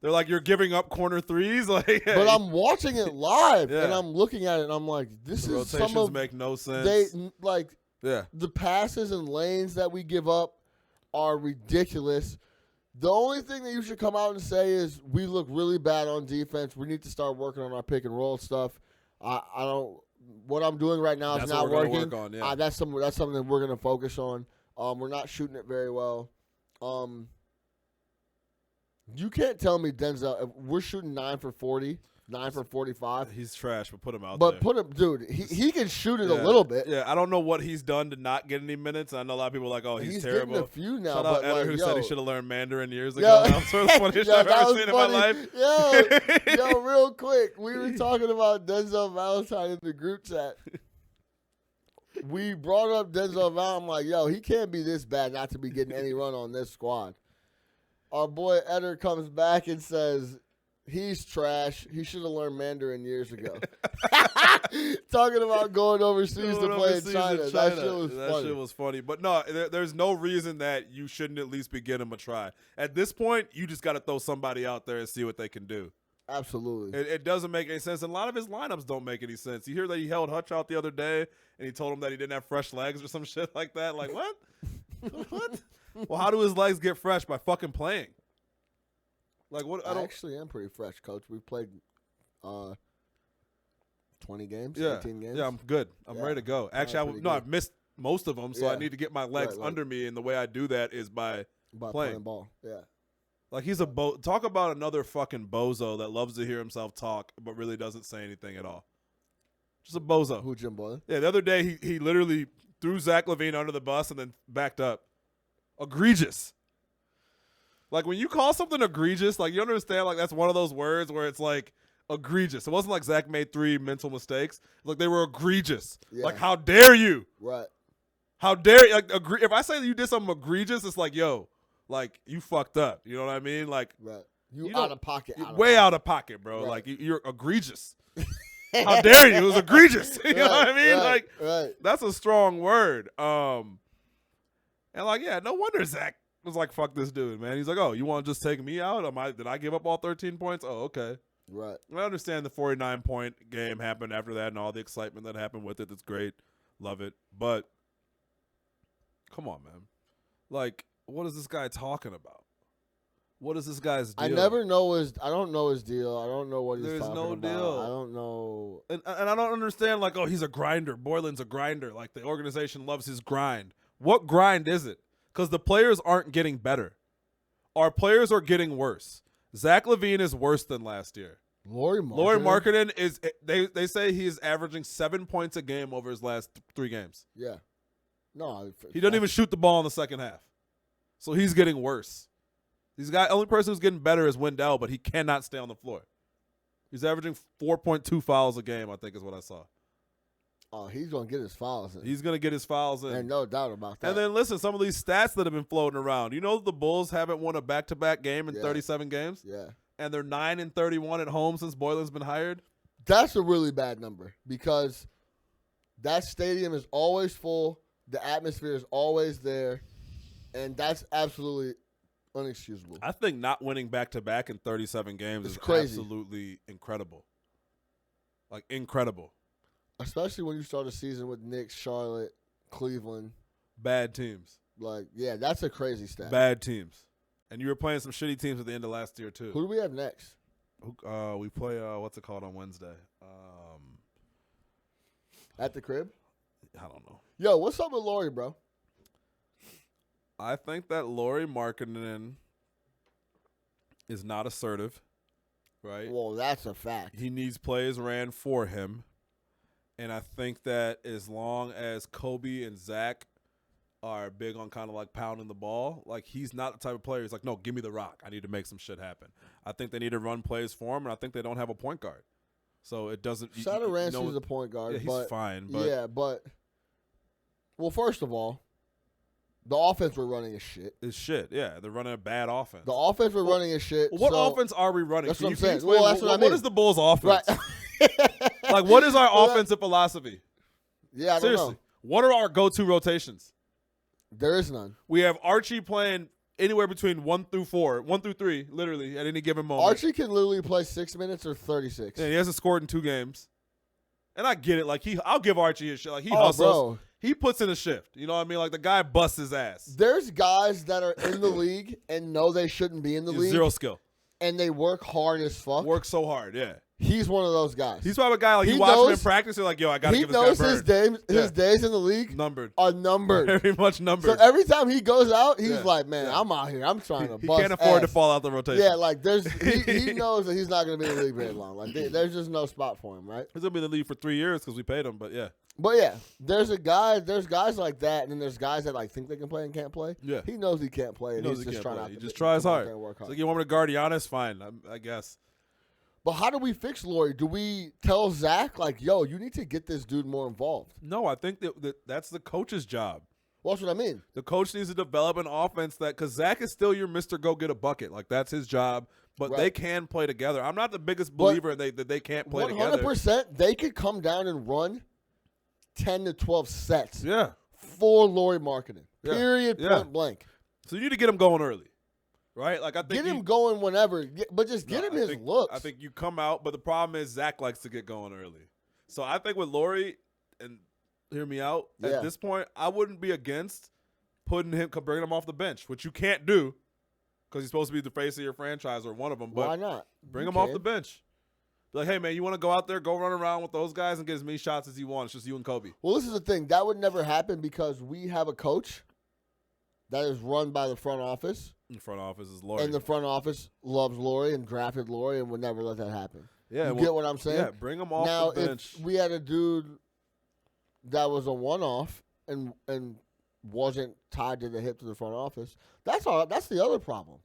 [SPEAKER 1] They're
[SPEAKER 2] like, you're giving up corner threes. Like,
[SPEAKER 1] but I'm watching it live
[SPEAKER 2] Yeah.
[SPEAKER 1] and I'm looking at it and I'm like, this
[SPEAKER 2] the
[SPEAKER 1] is some
[SPEAKER 2] rotations
[SPEAKER 1] of
[SPEAKER 2] make no sense.
[SPEAKER 1] they like
[SPEAKER 2] yeah.
[SPEAKER 1] the passes and lanes that we give up are ridiculous. The only thing that you should come out and say is we look really bad on defense. We need to start working on our pick and roll stuff. I don't. What I'm doing right now is
[SPEAKER 2] That's
[SPEAKER 1] not
[SPEAKER 2] what we're
[SPEAKER 1] working.
[SPEAKER 2] gonna work on, yeah.
[SPEAKER 1] That's something that we're going to focus on. We're not shooting it very well. You can't tell me Denzel. If we're shooting 9 for 40, 9 for 45.
[SPEAKER 2] He's trash, but put him out
[SPEAKER 1] But
[SPEAKER 2] there.
[SPEAKER 1] put him, dude. He can shoot it
[SPEAKER 2] Yeah.
[SPEAKER 1] a little bit.
[SPEAKER 2] Yeah, I don't know what he's done to not get any minutes. I know a lot of people are like, oh, he's terrible.
[SPEAKER 1] getting a few now.
[SPEAKER 2] Shout
[SPEAKER 1] but
[SPEAKER 2] out Eder,
[SPEAKER 1] like,
[SPEAKER 2] who
[SPEAKER 1] yo,
[SPEAKER 2] said he should have learned Mandarin years ago.
[SPEAKER 1] Yo.
[SPEAKER 2] That was sort of the funniest
[SPEAKER 1] Yo,
[SPEAKER 2] shit I've
[SPEAKER 1] that
[SPEAKER 2] ever
[SPEAKER 1] was
[SPEAKER 2] seen in my
[SPEAKER 1] funny.
[SPEAKER 2] life.
[SPEAKER 1] Yo, real quick, we were talking about Denzel Valentine in the group chat. We brought up Denzel Valentine. I'm like, yo, he can't be this bad not to be getting any run on this squad. Our boy Eder comes back and says, he's trash. He should have learned Mandarin years ago. Talking about going overseas to play in China. That shit was funny.
[SPEAKER 2] That shit was funny. But no, there's no reason that you shouldn't at least be giving him a try. At this point, you just got to throw somebody out there and see what they can do.
[SPEAKER 1] Absolutely.
[SPEAKER 2] It doesn't make any sense. And a lot of his lineups don't make any sense. You hear that he held Hutch out the other day, and he told him that he didn't have fresh legs or some shit like that. Like, what? What? Well, how do his legs get fresh? By fucking playing. Like what?
[SPEAKER 1] I actually am pretty fresh, Coach. We've played 20 games, 18 games.
[SPEAKER 2] Yeah, I'm good. I'm ready to go. Actually, I've missed most of them, so I need to get my legs under me, and the way I do that is by
[SPEAKER 1] playing ball. Yeah.
[SPEAKER 2] Like he's a talk about another fucking bozo that loves to hear himself talk, but really doesn't say anything at all. Just a bozo.
[SPEAKER 1] Who, Jim Boylan?
[SPEAKER 2] Yeah, the other day he literally threw Zach LaVine under the bus and then backed up. Egregious. Like when you call something egregious, like you understand, like that's one of those words where it's like egregious. It wasn't like Zach made 3 mental mistakes. Like they were egregious. Yeah. Like how dare you?
[SPEAKER 1] Right.
[SPEAKER 2] How dare you? Like if I say that you did something egregious, it's like yo, like you fucked up. You know what I mean? Like
[SPEAKER 1] right. You out of pocket.
[SPEAKER 2] Out of pocket, bro. Right. Like you're egregious. How dare you? It was egregious. You know what I mean? Like that's a strong word. And like yeah, no wonder Zach was like, fuck this dude, man. He's like, oh, you want to just take me out? Did I give up all 13 points? Oh, okay.
[SPEAKER 1] Right.
[SPEAKER 2] I understand the 49-point game happened after that and all the excitement that happened with it. That's great. Love it. But come on, man. Like, what is this guy talking about? What is this guy's deal?
[SPEAKER 1] I don't know his deal. I don't know what he's talking about.
[SPEAKER 2] There's no deal.
[SPEAKER 1] I don't know.
[SPEAKER 2] And I don't understand, like, oh, he's a grinder. Boylan's a grinder. Like, the organization loves his grind. What grind is it? Because the players aren't getting better. Our players are getting worse. Zach LaVine is worse than last year.
[SPEAKER 1] Lauri
[SPEAKER 2] Markkanen is they say he is averaging 7 points a game over his last 3 games.
[SPEAKER 1] Yeah. No.
[SPEAKER 2] He doesn't even shoot the ball in the second half. So he's getting worse. Only person who's getting better is Wendell, but he cannot stay on the floor. He's averaging 4.2 fouls a game, I think is what I saw.
[SPEAKER 1] Oh, he's going to get his fouls in.
[SPEAKER 2] He's going to get his fouls in.
[SPEAKER 1] And no doubt about that.
[SPEAKER 2] And then, listen, some of these stats that have been floating around. You know the Bulls haven't won a back-to-back game in 37 games?
[SPEAKER 1] Yeah.
[SPEAKER 2] And they're 9-31 at home since Boylan's been hired?
[SPEAKER 1] That's a really bad number because that stadium is always full. The atmosphere is always there. And that's absolutely unexcusable.
[SPEAKER 2] I think not winning back-to-back in 37 games is
[SPEAKER 1] crazy.
[SPEAKER 2] Absolutely incredible. Like, incredible.
[SPEAKER 1] Especially when you start a season with Knicks, Charlotte, Cleveland.
[SPEAKER 2] Bad teams.
[SPEAKER 1] Like, yeah, that's a crazy stat.
[SPEAKER 2] Bad teams. And you were playing some shitty teams at the end of last year, too.
[SPEAKER 1] Who do we have next?
[SPEAKER 2] We play, what's it called on Wednesday?
[SPEAKER 1] At the crib?
[SPEAKER 2] I don't know.
[SPEAKER 1] Yo, what's up with Lauri, bro?
[SPEAKER 2] I think that Lauri Markkanen is not assertive, right?
[SPEAKER 1] Well, that's a fact.
[SPEAKER 2] He needs plays ran for him. And I think that as long as Kobe and Zach are big on kind of like pounding the ball, like he's not the type of player. He's like, no, give me the rock. I need to make some shit happen. I think they need to run plays for him, and I think they don't have a point guard. So it doesn't.
[SPEAKER 1] Satoransky is a point guard.
[SPEAKER 2] Yeah, he's fine. But
[SPEAKER 1] well, first of all, the offense we're running is shit.
[SPEAKER 2] It's shit. Yeah, they're running a bad offense.
[SPEAKER 1] The offense we're running is shit.
[SPEAKER 2] What offense are we running?
[SPEAKER 1] That's what I'm saying. Well, that's what I mean.
[SPEAKER 2] What is the Bulls' offense?
[SPEAKER 1] Right.
[SPEAKER 2] Like, what is our offensive philosophy?
[SPEAKER 1] Yeah, I don't
[SPEAKER 2] Seriously,
[SPEAKER 1] know.
[SPEAKER 2] what are our go-to rotations?
[SPEAKER 1] There is none.
[SPEAKER 2] We have Archie playing anywhere between 1 through 3, literally, at any given moment.
[SPEAKER 1] Archie can literally play 6 minutes or 36.
[SPEAKER 2] Yeah, he hasn't scored in 2 games. And I get it. Like, I'll give Archie his shit. Like, he hustles.
[SPEAKER 1] Bro.
[SPEAKER 2] He puts in a shift. You know what I mean? Like, the guy busts his ass.
[SPEAKER 1] There's guys that are in the league and know they shouldn't be in the league.
[SPEAKER 2] Zero skill.
[SPEAKER 1] And they work hard as fuck.
[SPEAKER 2] Work so hard, yeah.
[SPEAKER 1] He's one of those guys.
[SPEAKER 2] He's probably a guy, like, you watch him in practice, you're like, yo, I got to give this guy a bird.
[SPEAKER 1] His days in the league are numbered.
[SPEAKER 2] Very much numbered.
[SPEAKER 1] So every time he goes out, he's like, man, I'm out here. I'm trying to bust
[SPEAKER 2] He can't afford
[SPEAKER 1] ass.
[SPEAKER 2] to fall out the rotation.
[SPEAKER 1] Yeah, like, he knows that he's not going to be in the league very long. Like, there's just no spot for him, right?
[SPEAKER 2] He's going to be in the league for 3 years because we paid him, but yeah.
[SPEAKER 1] But yeah, there's guys like that, and then there's guys that like think they can play and can't play.
[SPEAKER 2] Yeah.
[SPEAKER 1] He knows he can't play, and he's just trying
[SPEAKER 2] play.
[SPEAKER 1] to.
[SPEAKER 2] He just tries hard.
[SPEAKER 1] Work hard.
[SPEAKER 2] It's like, you want me to guard Giannis? Fine, I guess.
[SPEAKER 1] But how do we fix Lauri? Do we tell Zach, like, yo, you need to get this dude more involved?
[SPEAKER 2] No, I think that's the coach's job.
[SPEAKER 1] Well, that's what I mean.
[SPEAKER 2] The coach needs to develop an offense because Zach is still your Mr. Go Get a Bucket. Like, that's his job. But they can play together. I'm not the biggest believer that they can't play together.
[SPEAKER 1] 100%, they could come down and run 10 to 12 sets for Lauri Markkanen. Period, point blank.
[SPEAKER 2] So you need to get him going early. Right? Like, I think
[SPEAKER 1] get him going whenever, but just get him his looks.
[SPEAKER 2] I think you come out, but the problem is Zach likes to get going early. So I think with Lauri, and hear me out, at this point, I wouldn't be against bringing him off the bench, which you can't do. because he's supposed to be the face of your franchise or one of them. But
[SPEAKER 1] Why not?
[SPEAKER 2] Bring
[SPEAKER 1] You
[SPEAKER 2] him off
[SPEAKER 1] can.
[SPEAKER 2] the bench. Be like, hey, man, you want to go out there, go run around with those guys and get as many shots as you want. It's just you and Kobe.
[SPEAKER 1] Well, this is the thing. That would never happen because we have a coach that is run by the front office.
[SPEAKER 2] The front office is Laurie.
[SPEAKER 1] And the front office loves Laurie and drafted Laurie and would never let that happen.
[SPEAKER 2] Yeah,
[SPEAKER 1] you get what I'm saying?
[SPEAKER 2] Yeah, bring him off
[SPEAKER 1] now,
[SPEAKER 2] the bench.
[SPEAKER 1] If we had a dude that was a one-off and wasn't tied to the hip to the front office, that's the other problem.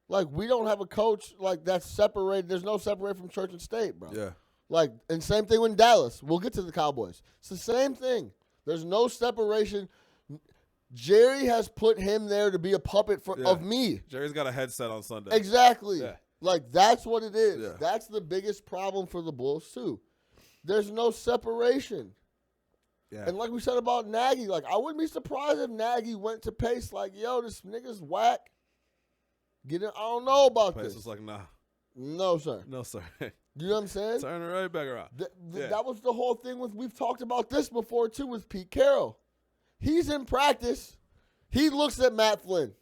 [SPEAKER 1] Like, we don't have a coach like that's separated. There's no separate from church and state, bro.
[SPEAKER 2] Yeah.
[SPEAKER 1] Like, and same thing with Dallas. We'll get to the Cowboys. It's the same thing. There's no separation. Jerry has put him there to be a puppet of me.
[SPEAKER 2] Jerry's got a headset on Sunday.
[SPEAKER 1] Exactly.
[SPEAKER 2] Yeah.
[SPEAKER 1] Like, that's what it is.
[SPEAKER 2] Yeah.
[SPEAKER 1] That's the biggest problem for the Bulls, too. There's no separation.
[SPEAKER 2] Yeah.
[SPEAKER 1] And like we said about Nagy, like, I wouldn't be surprised if Nagy went to Pace like, yo, this nigga's whack. Get it? I don't know about
[SPEAKER 2] Pace
[SPEAKER 1] this.
[SPEAKER 2] was like, nah.
[SPEAKER 1] No, sir.
[SPEAKER 2] No, sir.
[SPEAKER 1] You know what I'm saying?
[SPEAKER 2] Turn it right back around.
[SPEAKER 1] That was the whole thing with, we've talked about this before, too, with Pete Carroll. He's in practice. He looks at Matt Flynn.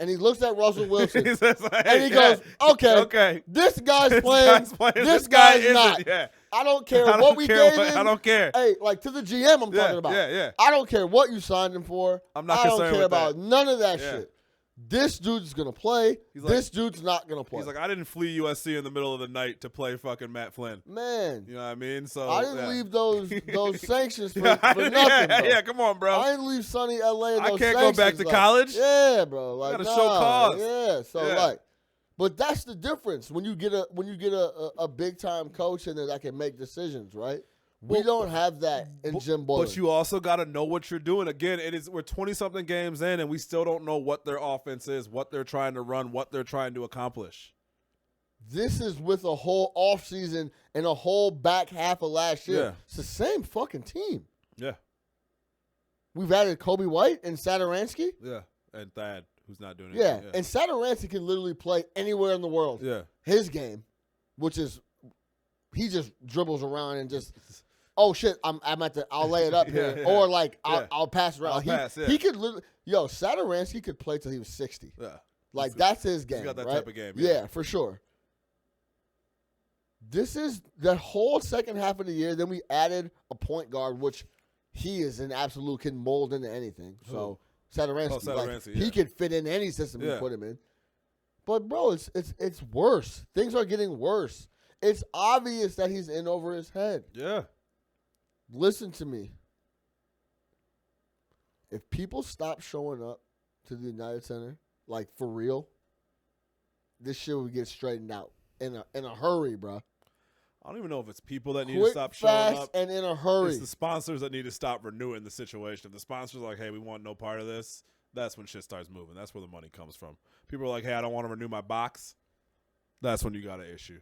[SPEAKER 1] And he looks at Russell Wilson.
[SPEAKER 2] He says, hey,
[SPEAKER 1] and he goes, okay, this guy's playing. This guy's not.
[SPEAKER 2] Yeah.
[SPEAKER 1] I don't care what we gave him.
[SPEAKER 2] I don't care.
[SPEAKER 1] Hey, like, to the GM I'm talking about.
[SPEAKER 2] Yeah.
[SPEAKER 1] I don't care what you signed him for.
[SPEAKER 2] I'm not
[SPEAKER 1] I don't
[SPEAKER 2] concerned
[SPEAKER 1] care
[SPEAKER 2] with
[SPEAKER 1] about
[SPEAKER 2] that.
[SPEAKER 1] none of that shit. This dude's going to play. This dude's not going to play.
[SPEAKER 2] He's like, I didn't flee USC in the middle of the night to play fucking Matt Flynn.
[SPEAKER 1] Man.
[SPEAKER 2] You know what I mean? So
[SPEAKER 1] I didn't leave those sanctions for nothing,
[SPEAKER 2] yeah, come on, bro.
[SPEAKER 1] I didn't leave sunny LA and
[SPEAKER 2] I
[SPEAKER 1] those
[SPEAKER 2] can't go back
[SPEAKER 1] sanctions,
[SPEAKER 2] to
[SPEAKER 1] like,
[SPEAKER 2] college.
[SPEAKER 1] Yeah, bro. Like,
[SPEAKER 2] gotta show cause.
[SPEAKER 1] Yeah, so
[SPEAKER 2] Yeah.
[SPEAKER 1] like, but that's the difference when you get a big time coach in there that can make decisions, right? We don't have that in Jim Boylan.
[SPEAKER 2] But you also got to know what you're doing. Again, we're 20-something games in, and we still don't know what their offense is, what they're trying to run, what they're trying to accomplish.
[SPEAKER 1] This is with a whole offseason and a whole back half of last year.
[SPEAKER 2] Yeah.
[SPEAKER 1] It's the same fucking team.
[SPEAKER 2] Yeah.
[SPEAKER 1] We've added Kobe White and Saturansky.
[SPEAKER 2] Yeah. And Thad, who's not doing
[SPEAKER 1] Yeah.
[SPEAKER 2] anything.
[SPEAKER 1] And Saturansky can literally play anywhere in the world.
[SPEAKER 2] Yeah.
[SPEAKER 1] His game, which is he just dribbles around and just, oh shit, I'll lay it up here,
[SPEAKER 2] Yeah.
[SPEAKER 1] or like
[SPEAKER 2] Yeah.
[SPEAKER 1] I'll pass around. He could literally, Saturansky could play till he was 60.
[SPEAKER 2] Yeah.
[SPEAKER 1] Like that's his game.
[SPEAKER 2] He's got that
[SPEAKER 1] right?
[SPEAKER 2] type of game.
[SPEAKER 1] Yeah, for sure. This is the whole second half of the year. Then we added a point guard, which he is an absolute, can mold into anything. So Saturansky, he could fit in any system you put him in. But bro, it's worse. Things are getting worse. It's obvious that he's in over his head.
[SPEAKER 2] Yeah.
[SPEAKER 1] Listen to me. If people stop showing up to the United Center, like for real, this shit would get straightened out in a hurry, bro.
[SPEAKER 2] I don't even know if it's people that need
[SPEAKER 1] Quick,
[SPEAKER 2] to stop showing
[SPEAKER 1] fast,
[SPEAKER 2] up.
[SPEAKER 1] and in a hurry.
[SPEAKER 2] It's the sponsors that need to stop renewing the situation. If the sponsors are like, hey, we want no part of this, that's when shit starts moving. That's where the money comes from. People are like, hey, I don't want to renew my box. That's when you got an issue.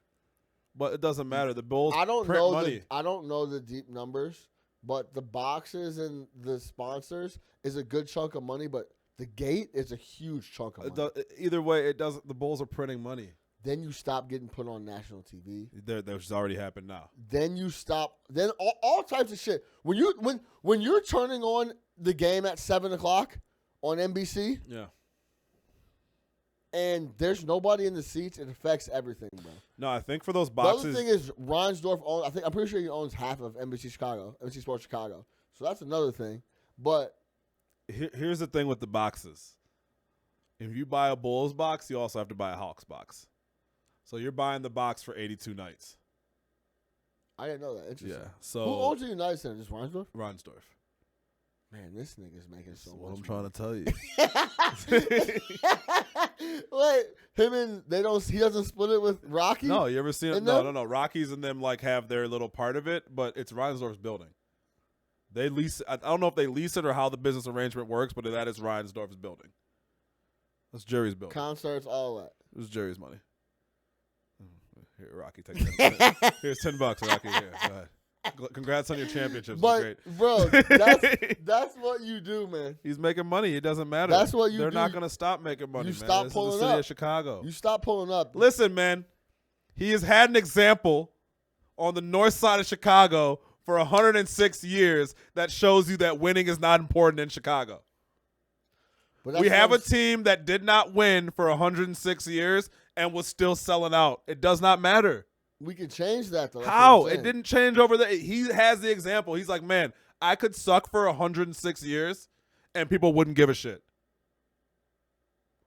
[SPEAKER 2] But it doesn't matter. The Bulls print money.
[SPEAKER 1] I don't know the deep numbers, but the boxes and the sponsors is a good chunk of money, but the gate is a huge chunk of money.
[SPEAKER 2] Either way, it doesn't. The Bulls are printing money.
[SPEAKER 1] Then you stop getting put on national TV.
[SPEAKER 2] That's already happened now.
[SPEAKER 1] Then you stop. Then all types of shit. When you're turning on the game at 7:00 on NBC,
[SPEAKER 2] yeah,
[SPEAKER 1] and there's nobody in the seats, it affects everything, bro.
[SPEAKER 2] No, I think for those boxes.
[SPEAKER 1] The other thing is Reinsdorf I'm pretty sure he owns half of NBC Sports Chicago. So that's another thing. But
[SPEAKER 2] here's the thing with the boxes. If you buy a Bulls box, you also have to buy a Hawks box. So you're buying the box for 82 nights.
[SPEAKER 1] I didn't know that. Interesting.
[SPEAKER 2] Yeah. So
[SPEAKER 1] who owns the United Center? Just Reinsdorf?
[SPEAKER 2] Reinsdorf.
[SPEAKER 1] Man, this nigga's making so much.
[SPEAKER 2] What I'm trying to tell you.
[SPEAKER 1] Wait, he doesn't split it with Rocky?
[SPEAKER 2] No, you ever seen it? No. Rockies and them like have their little part of it, but it's Reinsdorf's building. They lease. I don't know if they lease it or how the business arrangement works, but that is Reinsdorf's building. That's Jerry's building.
[SPEAKER 1] Concerts, all that.
[SPEAKER 2] It was Jerry's money. Here, Rocky, take that. Here's $10, Rocky. Here, go ahead. Congrats on your championships.
[SPEAKER 1] But,
[SPEAKER 2] great.
[SPEAKER 1] bro, that's what you do, man.
[SPEAKER 2] He's making money. It doesn't matter.
[SPEAKER 1] That's what you
[SPEAKER 2] They're
[SPEAKER 1] do.
[SPEAKER 2] not going to stop making money,
[SPEAKER 1] You
[SPEAKER 2] man.
[SPEAKER 1] stop
[SPEAKER 2] This
[SPEAKER 1] pulling
[SPEAKER 2] is the city
[SPEAKER 1] up.
[SPEAKER 2] of Chicago.
[SPEAKER 1] You stop pulling up.
[SPEAKER 2] Listen, man. He has had an example on the north side of Chicago for 106 years that shows you that winning is not important in Chicago. We have a team that did not win for 106 years and was still selling out. It does not matter.
[SPEAKER 1] We can change that, though.
[SPEAKER 2] How? It didn't change over there. He has the example. He's like, man, I could suck for 106 years and people wouldn't give a shit.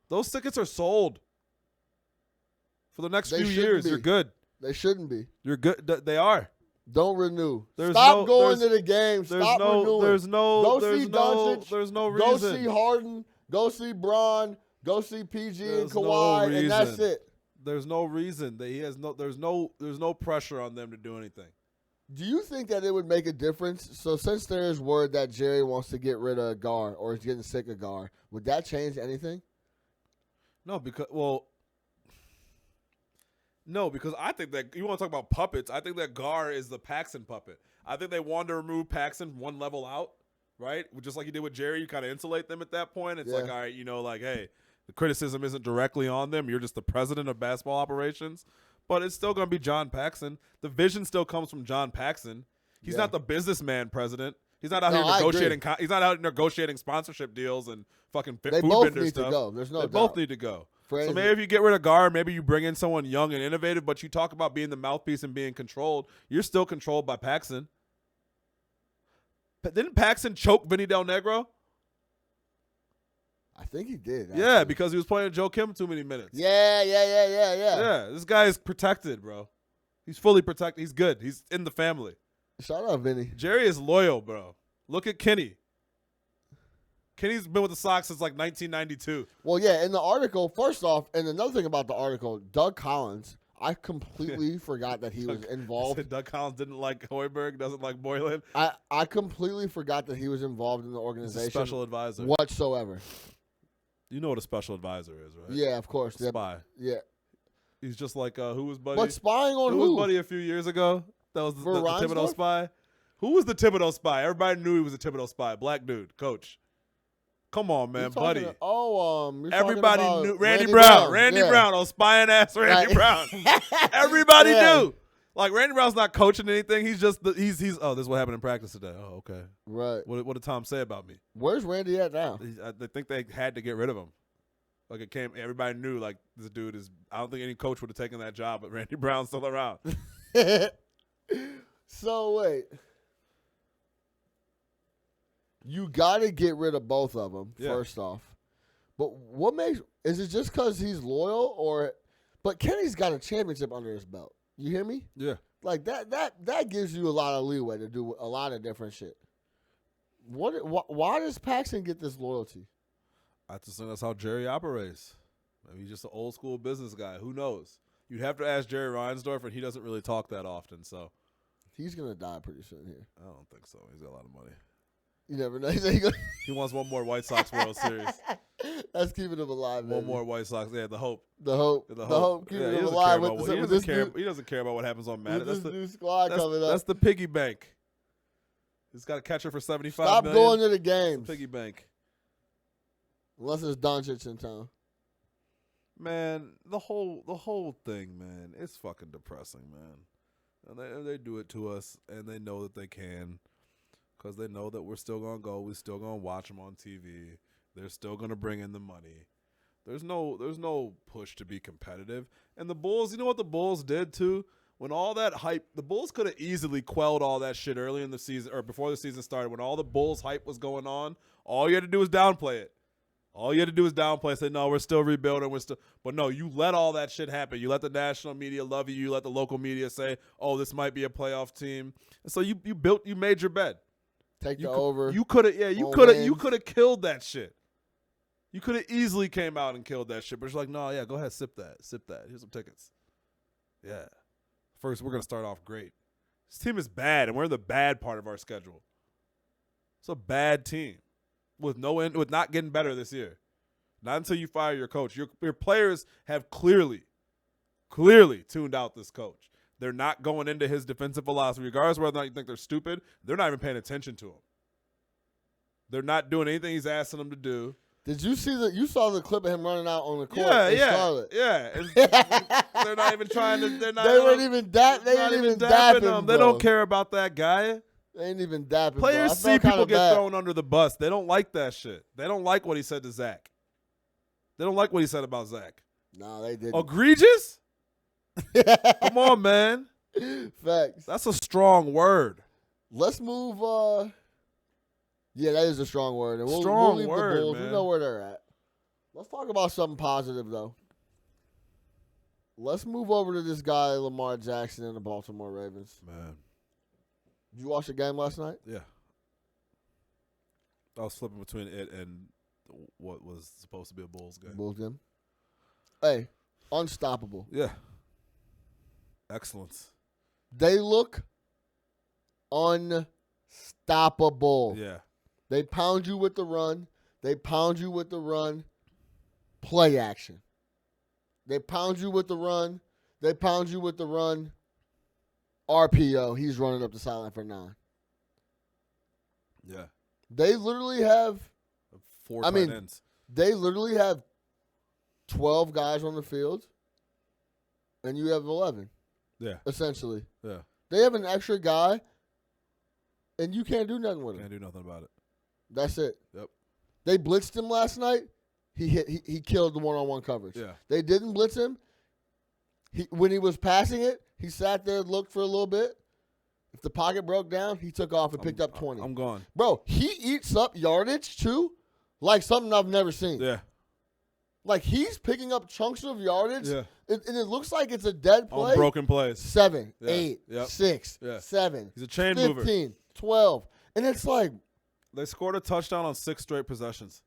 [SPEAKER 2] Those tickets are sold. For the next few years, you're good.
[SPEAKER 1] They shouldn't be.
[SPEAKER 2] You're good. They are.
[SPEAKER 1] Don't renew. Stop going to the game. Stop renewing.
[SPEAKER 2] There's no reason.
[SPEAKER 1] Go see Harden. Go see Bron. Go see PG and Kawhi, and that's it.
[SPEAKER 2] There's no reason that he has no. There's no pressure on them to do anything.
[SPEAKER 1] Do you think that it would make a difference? So since there is word that Jerry wants to get rid of Gar or is getting sick of Gar, would that change anything?
[SPEAKER 2] No, because I think that you want to talk about puppets. I think that Gar is the Paxson puppet. I think they wanted to remove Paxson one level out, right? Just like you did with Jerry, you kind of insulate them at that point. It's like, all right, hey, the criticism isn't directly on them. You're just the president of basketball operations. But it's still going to be John Paxson. The vision still comes from John Paxson. He's not the businessman president. He's not out here negotiating. He's not out negotiating sponsorship deals and fucking food vendor stuff. They both need to go.
[SPEAKER 1] There's no doubt.
[SPEAKER 2] They both need to go. So maybe if you get rid of Gar, maybe you bring in someone young and innovative, but you talk about being the mouthpiece and being controlled. You're still controlled by Paxson. But didn't Paxson choke Vinny Del Negro?
[SPEAKER 1] I think he did.
[SPEAKER 2] Actually. Yeah, because he was playing Joe Kim too many minutes.
[SPEAKER 1] Yeah.
[SPEAKER 2] Yeah, this guy is protected, bro. He's fully protected. He's good. He's in the family.
[SPEAKER 1] Shout out, Vinny.
[SPEAKER 2] Jerry is loyal, bro. Look at Kenny. Kenny's been with the Sox since like 1992.
[SPEAKER 1] Well, yeah, in the article, first off, and another thing about the article, Doug Collins, I completely forgot that he was involved.
[SPEAKER 2] Doug Collins didn't like Hoiberg, doesn't like Boylan.
[SPEAKER 1] I completely forgot that he was involved in the organization.
[SPEAKER 2] He's a special advisor.
[SPEAKER 1] Whatsoever.
[SPEAKER 2] You know what a special advisor is, right?
[SPEAKER 1] Yeah, of course.
[SPEAKER 2] Spy.
[SPEAKER 1] Yeah.
[SPEAKER 2] He's just like, who was Buddy?
[SPEAKER 1] But spying on who?
[SPEAKER 2] Who was Buddy a few years ago? That was the Thibodeau spy? Who was the Thibodeau spy? Everybody knew he was a Thibodeau spy. Black dude, coach. Come on, man, Buddy.
[SPEAKER 1] Everybody
[SPEAKER 2] knew Randy Brown. Randy Brown, spying ass Randy Brown. Everybody knew. Like Randy Brown's not coaching anything. He's just he's. Oh, this is what happened in practice today. Oh, okay.
[SPEAKER 1] Right.
[SPEAKER 2] What did Tom say about me?
[SPEAKER 1] Where's Randy at now?
[SPEAKER 2] I think they had to get rid of him. Like it came. Everybody knew like this dude is. I don't think any coach would have taken that job, but Randy Brown's still around.
[SPEAKER 1] So wait. You got to get rid of both of them, first off. But is it just because he's loyal but Kenny's got a championship under his belt. You hear me?
[SPEAKER 2] Yeah.
[SPEAKER 1] Like that gives you a lot of leeway to do a lot of different shit. Why does Paxson get this loyalty?
[SPEAKER 2] I just think that's how Jerry operates. Maybe he's just an old school business guy. Who knows? You'd have to ask Jerry Reinsdorf, and he doesn't really talk that often. So
[SPEAKER 1] he's gonna die pretty soon here.
[SPEAKER 2] I don't think so. He's got a lot of money.
[SPEAKER 1] You never know.
[SPEAKER 2] He wants one more White Sox World Series.
[SPEAKER 1] That's keeping him alive, man.
[SPEAKER 2] One more White Sox. Yeah, the hope.
[SPEAKER 1] The hope keeping him alive.
[SPEAKER 2] He doesn't care about what happens on Madden.
[SPEAKER 1] That's the new squad coming up.
[SPEAKER 2] That's the piggy bank. He's got a catcher for $75
[SPEAKER 1] Stop
[SPEAKER 2] million.
[SPEAKER 1] going to the games.
[SPEAKER 2] Piggy bank.
[SPEAKER 1] Unless it's Doncic in town.
[SPEAKER 2] Man, the whole thing, man, it's fucking depressing, man. And they do it to us, and they know that they can. Because they know that we're still going to go. We're still going to watch them on TV. They're still going to bring in the money. There's no push to be competitive. And the Bulls, you know what the Bulls did too? When all that hype, the Bulls could have easily quelled all that shit early in the season or before the season started. When all the Bulls hype was going on, all you had to do was downplay it. All you had to do was downplay, say, no, we're still rebuilding. But no, you let all that shit happen. You let the national media love you. You let the local media say, oh, this might be a playoff team. And so you made your bed.
[SPEAKER 1] Take the over.
[SPEAKER 2] You could have killed that shit. You could have easily came out and killed that shit. But you're like, no, yeah, go ahead, sip that. Here's some tickets. Yeah. First, we're going to start off great. This team is bad, and we're in the bad part of our schedule. It's a bad team with not getting better this year. Not until you fire your coach. Your players have clearly tuned out this coach. They're not going into his defensive philosophy, regardless of whether or not you think they're stupid. They're not even paying attention to him. They're not doing anything he's asking them to do.
[SPEAKER 1] Did you see you saw the clip of him running out on the court in Charlotte?
[SPEAKER 2] Yeah. And they're not even trying to. They
[SPEAKER 1] weren't even dapping him.
[SPEAKER 2] They don't care about that guy.
[SPEAKER 1] They ain't even dapping.
[SPEAKER 2] Players
[SPEAKER 1] bro.
[SPEAKER 2] see people get thrown under the bus. They don't like that shit. They don't like what he said to Zach. They don't like what he said about Zach.
[SPEAKER 1] No, they didn't.
[SPEAKER 2] Egregious? Come on, man.
[SPEAKER 1] Facts.
[SPEAKER 2] That's a strong word.
[SPEAKER 1] Let's move. Yeah, that is a strong word. And we'll leave
[SPEAKER 2] word,
[SPEAKER 1] the Bulls.
[SPEAKER 2] man.
[SPEAKER 1] We know where they're at. Let's talk about something positive, though. Let's move over to this guy, Lamar Jackson, and the Baltimore Ravens.
[SPEAKER 2] Man.
[SPEAKER 1] Did you watch the game last night?
[SPEAKER 2] Yeah. I was flipping between it and what was supposed to be a Bulls game.
[SPEAKER 1] Bulls game. Hey, unstoppable.
[SPEAKER 2] Yeah. Excellence.
[SPEAKER 1] They look unstoppable.
[SPEAKER 2] Yeah.
[SPEAKER 1] They pound you with the run. They pound you with the run. Play action. They pound you with the run. They pound you with the run. RPO. He's running up the sideline for 9.
[SPEAKER 2] Yeah.
[SPEAKER 1] They literally have
[SPEAKER 2] 4 tight ends.
[SPEAKER 1] They literally have 12 guys on the field, and you have 11.
[SPEAKER 2] Yeah.
[SPEAKER 1] Essentially.
[SPEAKER 2] Yeah.
[SPEAKER 1] They have an extra guy, and you can't do nothing with him.
[SPEAKER 2] Can't do nothing about it.
[SPEAKER 1] That's it.
[SPEAKER 2] Yep.
[SPEAKER 1] They blitzed him last night. He killed the one-on-one coverage.
[SPEAKER 2] Yeah.
[SPEAKER 1] They didn't blitz him. When he was passing it, he sat there and looked for a little bit. If the pocket broke down, he took off and picked up 20.
[SPEAKER 2] I'm gone.
[SPEAKER 1] Bro, he eats up yardage, too, like something I've never seen.
[SPEAKER 2] Yeah.
[SPEAKER 1] Like, he's picking up chunks of yardage,
[SPEAKER 2] Yeah.
[SPEAKER 1] and it looks like it's a dead play.
[SPEAKER 2] On broken plays.
[SPEAKER 1] 7,
[SPEAKER 2] Yeah.
[SPEAKER 1] 8,
[SPEAKER 2] Yep.
[SPEAKER 1] 6,
[SPEAKER 2] Yeah.
[SPEAKER 1] 7,
[SPEAKER 2] He's a chain
[SPEAKER 1] 15,
[SPEAKER 2] mover.
[SPEAKER 1] 12. And it's like,
[SPEAKER 2] They scored a touchdown on 6 straight possessions.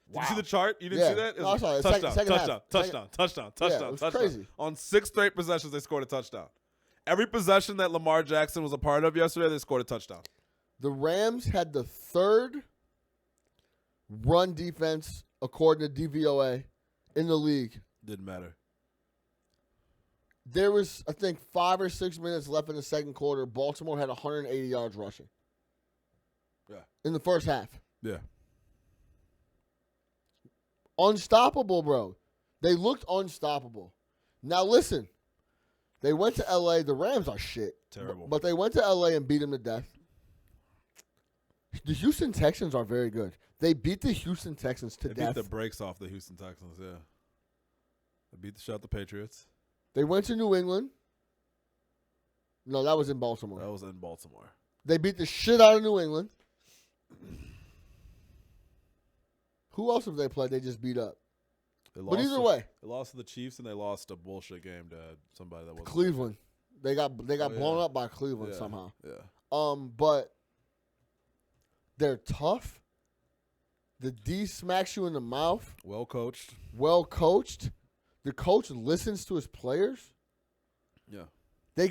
[SPEAKER 2] Did
[SPEAKER 1] wow.
[SPEAKER 2] you see the chart? You didn't see that? It
[SPEAKER 1] No, I
[SPEAKER 2] was
[SPEAKER 1] saw it.
[SPEAKER 2] touchdown,
[SPEAKER 1] Second half.
[SPEAKER 2] touchdown.
[SPEAKER 1] it was crazy.
[SPEAKER 2] On 6 straight possessions, they scored a touchdown. Every possession that Lamar Jackson was a part of yesterday, they scored a touchdown.
[SPEAKER 1] The Rams had the 3rd run defense, according to DVOA, in the league.
[SPEAKER 2] Didn't matter.
[SPEAKER 1] There was, I think, 5 or 6 minutes left in the second quarter. Baltimore had 180 yards rushing.
[SPEAKER 2] Yeah.
[SPEAKER 1] In the first half.
[SPEAKER 2] Yeah.
[SPEAKER 1] Unstoppable, bro. They looked unstoppable. Now, listen. They went to L.A. The Rams are shit.
[SPEAKER 2] Terrible.
[SPEAKER 1] But they went to L.A. and beat them to death. The Houston Texans are very good. They beat the Houston Texans to
[SPEAKER 2] They
[SPEAKER 1] death.
[SPEAKER 2] beat the brakes off the Houston Texans, yeah. They beat the shot the Patriots.
[SPEAKER 1] They went to New England. No, that was in Baltimore.
[SPEAKER 2] That was in Baltimore.
[SPEAKER 1] They beat the shit out of New England. Who else have they played? They just beat up. But either way,
[SPEAKER 2] they lost to the Chiefs and they lost a bullshit game to somebody that wasn't
[SPEAKER 1] Cleveland. They got blown up by Cleveland
[SPEAKER 2] Yeah.
[SPEAKER 1] somehow.
[SPEAKER 2] Yeah.
[SPEAKER 1] But they're tough. The D smacks you in the mouth.
[SPEAKER 2] Well coached.
[SPEAKER 1] Well coached. The coach listens to his players.
[SPEAKER 2] Yeah.
[SPEAKER 1] They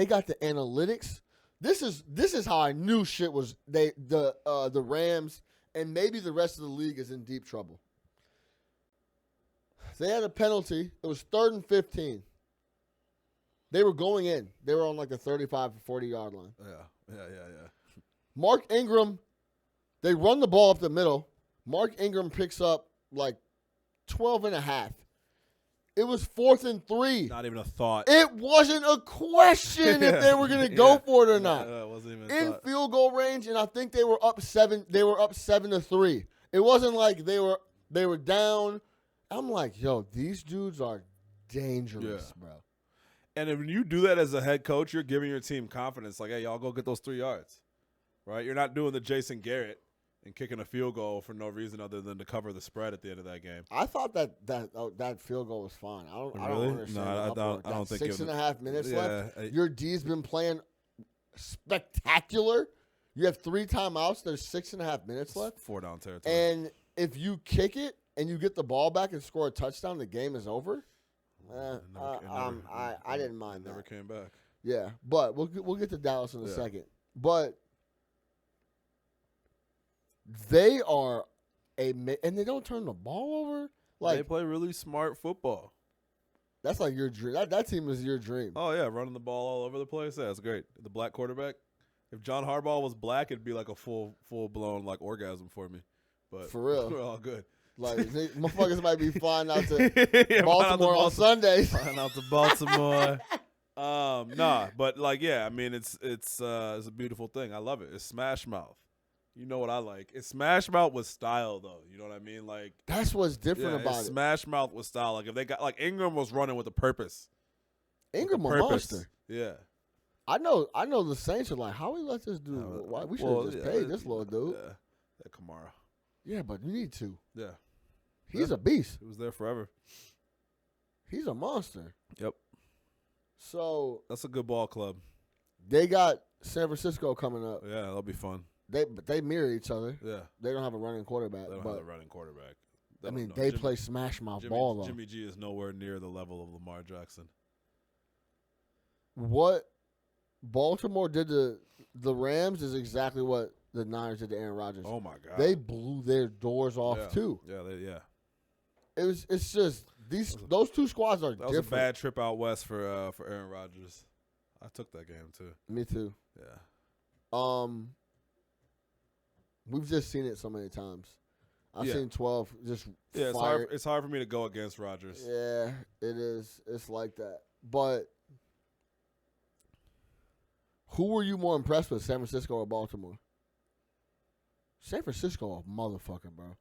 [SPEAKER 1] got the analytics. This is how I knew shit was the Rams and maybe the rest of the league is in deep trouble. They had a penalty. It was 3rd and 15. They were going in. They were on like the 35 to 40-yard line.
[SPEAKER 2] Yeah.
[SPEAKER 1] Mark Ingram, they run the ball up the middle. Mark Ingram picks up like 12 and a half. It was 4th and 3.
[SPEAKER 2] Not even a thought.
[SPEAKER 1] It wasn't a question if they were going to go for it or not.
[SPEAKER 2] It wasn't even a
[SPEAKER 1] In
[SPEAKER 2] thought.
[SPEAKER 1] field goal range, and I think they were up 7. They were up 7-3. It wasn't like they were down. I'm like, yo, these dudes are dangerous, bro.
[SPEAKER 2] And when you do that as a head coach, you're giving your team confidence. Like, hey, y'all go get those 3 yards, right? You're not doing the Jason Garrett and kicking a field goal for no reason other than to cover the spread at the end of that game.
[SPEAKER 1] I thought that field goal was fine. I don't
[SPEAKER 2] Really?
[SPEAKER 1] understand.
[SPEAKER 2] No, I don't think
[SPEAKER 1] 6.5 minutes left.
[SPEAKER 2] Yeah,
[SPEAKER 1] Your D's been playing spectacular. You have 3 timeouts. There's 6.5 minutes left.
[SPEAKER 2] 4 down territory.
[SPEAKER 1] And if you kick it and you get the ball back and score a touchdown, the game is over. I didn't mind that.
[SPEAKER 2] Never came back.
[SPEAKER 1] Yeah, but we'll get to Dallas in a second. But they are and they don't turn the ball over. Like
[SPEAKER 2] they play really smart football.
[SPEAKER 1] That's like your dream. That team is your dream.
[SPEAKER 2] Oh yeah, running the ball all over the place. Yeah, that's great. The black quarterback. If John Harbaugh was black, it'd be like a full blown like orgasm for me. But
[SPEAKER 1] for real,
[SPEAKER 2] we're all good.
[SPEAKER 1] Like motherfuckers might be flying out to Baltimore on Sundays.
[SPEAKER 2] Flying out to Baltimore. Nah, but like, yeah, I mean, it's a beautiful thing. I love it. It's Smash Mouth. You know what I like? It's Smash Mouth with style, though. You know what I mean? Like
[SPEAKER 1] that's what's different
[SPEAKER 2] it's
[SPEAKER 1] about it.
[SPEAKER 2] Smash Mouth with style. Like if they got like Ingram was running with a purpose.
[SPEAKER 1] Ingram a monster.
[SPEAKER 2] Yeah.
[SPEAKER 1] I know. The Saints are like, how we let this dude? Why we should have just paid this little dude?
[SPEAKER 2] Yeah, that Kamara.
[SPEAKER 1] Yeah, but you need to.
[SPEAKER 2] Yeah.
[SPEAKER 1] He's a beast.
[SPEAKER 2] He was there forever.
[SPEAKER 1] He's a monster.
[SPEAKER 2] Yep.
[SPEAKER 1] So
[SPEAKER 2] that's a good ball club.
[SPEAKER 1] They got San Francisco coming up.
[SPEAKER 2] Yeah, that'll be fun.
[SPEAKER 1] They mirror each other.
[SPEAKER 2] Yeah.
[SPEAKER 1] They don't have a running quarterback.
[SPEAKER 2] They don't have a running quarterback.
[SPEAKER 1] They play smash mouth ball though.
[SPEAKER 2] Jimmy G is nowhere near the level of Lamar Jackson.
[SPEAKER 1] What Baltimore did to the Rams is exactly what the Niners did to Aaron Rodgers.
[SPEAKER 2] Oh my God.
[SPEAKER 1] They blew their doors off too.
[SPEAKER 2] Yeah,
[SPEAKER 1] It's just those two squads are different.
[SPEAKER 2] That was a bad trip out west for Aaron Rodgers. I took that game too.
[SPEAKER 1] Me too.
[SPEAKER 2] Yeah.
[SPEAKER 1] We've just seen it so many times. I've
[SPEAKER 2] Yeah.
[SPEAKER 1] seen 12 just
[SPEAKER 2] Yeah,
[SPEAKER 1] fire.
[SPEAKER 2] it's hard for me to go against Rodgers.
[SPEAKER 1] Yeah, it is. It's like that. But who were you more impressed with, San Francisco or Baltimore? San Francisco, a motherfucker, bro.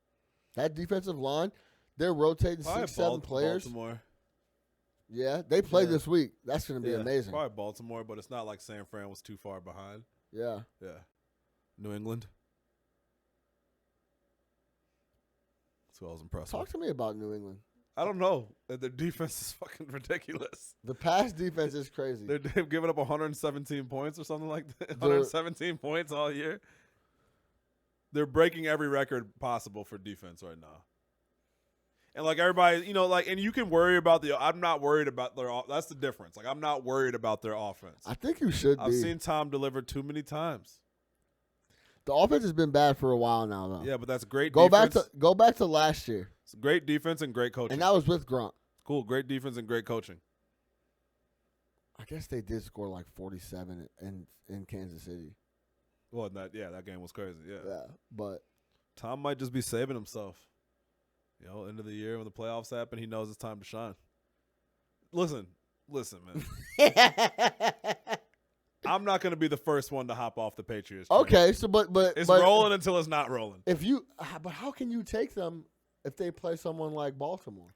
[SPEAKER 1] That defensive line, they're rotating
[SPEAKER 2] Probably
[SPEAKER 1] 6-7 players.
[SPEAKER 2] Baltimore.
[SPEAKER 1] Yeah, they play this week. That's going to be amazing.
[SPEAKER 2] Probably Baltimore, but it's not like San Fran was too far behind.
[SPEAKER 1] Yeah.
[SPEAKER 2] Yeah. New England. That's who I was impressed
[SPEAKER 1] Talk
[SPEAKER 2] with.
[SPEAKER 1] to me about New England.
[SPEAKER 2] I don't know. Their defense is fucking ridiculous.
[SPEAKER 1] The pass defense is crazy.
[SPEAKER 2] They've given up 117 points or something like that. 117 points all year. They're breaking every record possible for defense right now. And like everybody, you know, like, and you can worry about I'm not worried about that's the difference. Like, I'm not worried about their offense.
[SPEAKER 1] I think you should be.
[SPEAKER 2] I've seen Tom deliver too many times.
[SPEAKER 1] The offense has been bad for a while now, though.
[SPEAKER 2] Yeah, but that's great
[SPEAKER 1] defense.
[SPEAKER 2] defense.
[SPEAKER 1] Go back to last year.
[SPEAKER 2] It's great defense and great coaching.
[SPEAKER 1] And that was with Grunt.
[SPEAKER 2] Cool, great defense and great coaching.
[SPEAKER 1] I guess they did score like 47 in Kansas City.
[SPEAKER 2] Well, that game was crazy.
[SPEAKER 1] Yeah, but
[SPEAKER 2] Tom might just be saving himself. You know, end of the year when the playoffs happen, he knows it's time to shine. Listen, man. I'm not going to be the first one to hop off the Patriots train.
[SPEAKER 1] Okay, so but
[SPEAKER 2] it's rolling until it's not rolling.
[SPEAKER 1] But how can you take them if they play someone like Baltimore?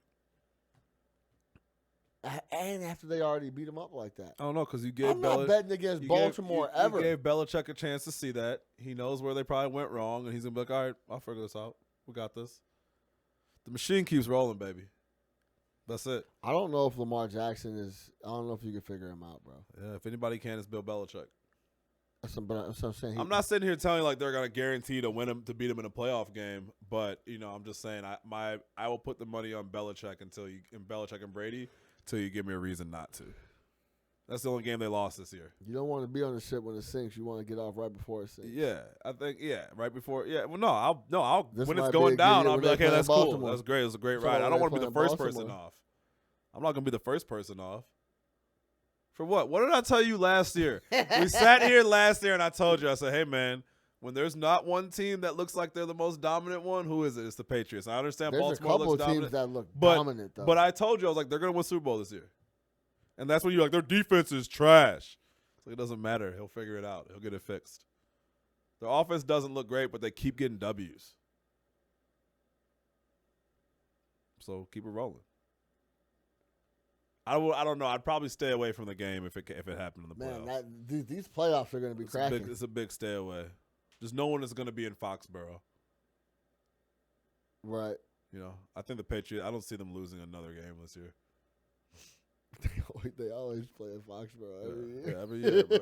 [SPEAKER 1] And after they already beat them up like that.
[SPEAKER 2] I don't know, because you gave
[SPEAKER 1] I'm not betting against Baltimore ever.
[SPEAKER 2] You gave Belichick a chance to see that. He knows where they probably went wrong, and he's going to be like, all right, I'll figure this out. We got this. The machine keeps rolling, baby. That's it.
[SPEAKER 1] I don't know if Lamar Jackson is – I don't know if you can figure him out, bro.
[SPEAKER 2] Yeah, if anybody can, it's Bill Belichick.
[SPEAKER 1] That's what I'm saying.
[SPEAKER 2] I'm not sitting here telling you like they're going to guarantee to win him, to beat him in a playoff game, but, you know, I'm just saying I will put the money on Belichick Belichick and Brady until you give me a reason not to. That's the only game they lost this year.
[SPEAKER 1] You don't want to be on the ship when it sinks. You want to get off right before it sinks.
[SPEAKER 2] Yeah, I think right before. Yeah, well, I'll
[SPEAKER 1] This
[SPEAKER 2] when
[SPEAKER 1] might
[SPEAKER 2] it's
[SPEAKER 1] be a
[SPEAKER 2] going
[SPEAKER 1] good
[SPEAKER 2] down,
[SPEAKER 1] year
[SPEAKER 2] I'll
[SPEAKER 1] when
[SPEAKER 2] be like,
[SPEAKER 1] they
[SPEAKER 2] hey,
[SPEAKER 1] play
[SPEAKER 2] that's cool.
[SPEAKER 1] Baltimore.
[SPEAKER 2] That's great. It was a great
[SPEAKER 1] So
[SPEAKER 2] ride. I
[SPEAKER 1] when
[SPEAKER 2] don't
[SPEAKER 1] they
[SPEAKER 2] want to be the
[SPEAKER 1] play
[SPEAKER 2] first
[SPEAKER 1] Baltimore.
[SPEAKER 2] person off. I'm not going to be the first person off. For what? What did I tell you last year? We sat here last year and I told you, I said, hey, man, when there's not one team that looks like they're the most dominant one, who is it? It's the Patriots. I understand
[SPEAKER 1] There's
[SPEAKER 2] Baltimore
[SPEAKER 1] a couple
[SPEAKER 2] looks
[SPEAKER 1] of teams
[SPEAKER 2] dominant.
[SPEAKER 1] that look
[SPEAKER 2] but,
[SPEAKER 1] dominant, though.
[SPEAKER 2] But I told you, I was like, they're going to win Super Bowl this year. And that's when you're like, their defense is trash. So it doesn't matter. He'll figure it out. He'll get it fixed. Their offense doesn't look great, but they keep getting W's. So keep it rolling. I don't know. I'd probably stay away from the game if it happened in the playoffs.
[SPEAKER 1] Man, these playoffs are going to be cracking.
[SPEAKER 2] It's a big stay away. Just no one is going to be in Foxborough.
[SPEAKER 1] Right.
[SPEAKER 2] You know, I think the Patriots, I don't see them losing another game this year.
[SPEAKER 1] They always play in Foxborough every year.
[SPEAKER 2] Yeah, every year, bro.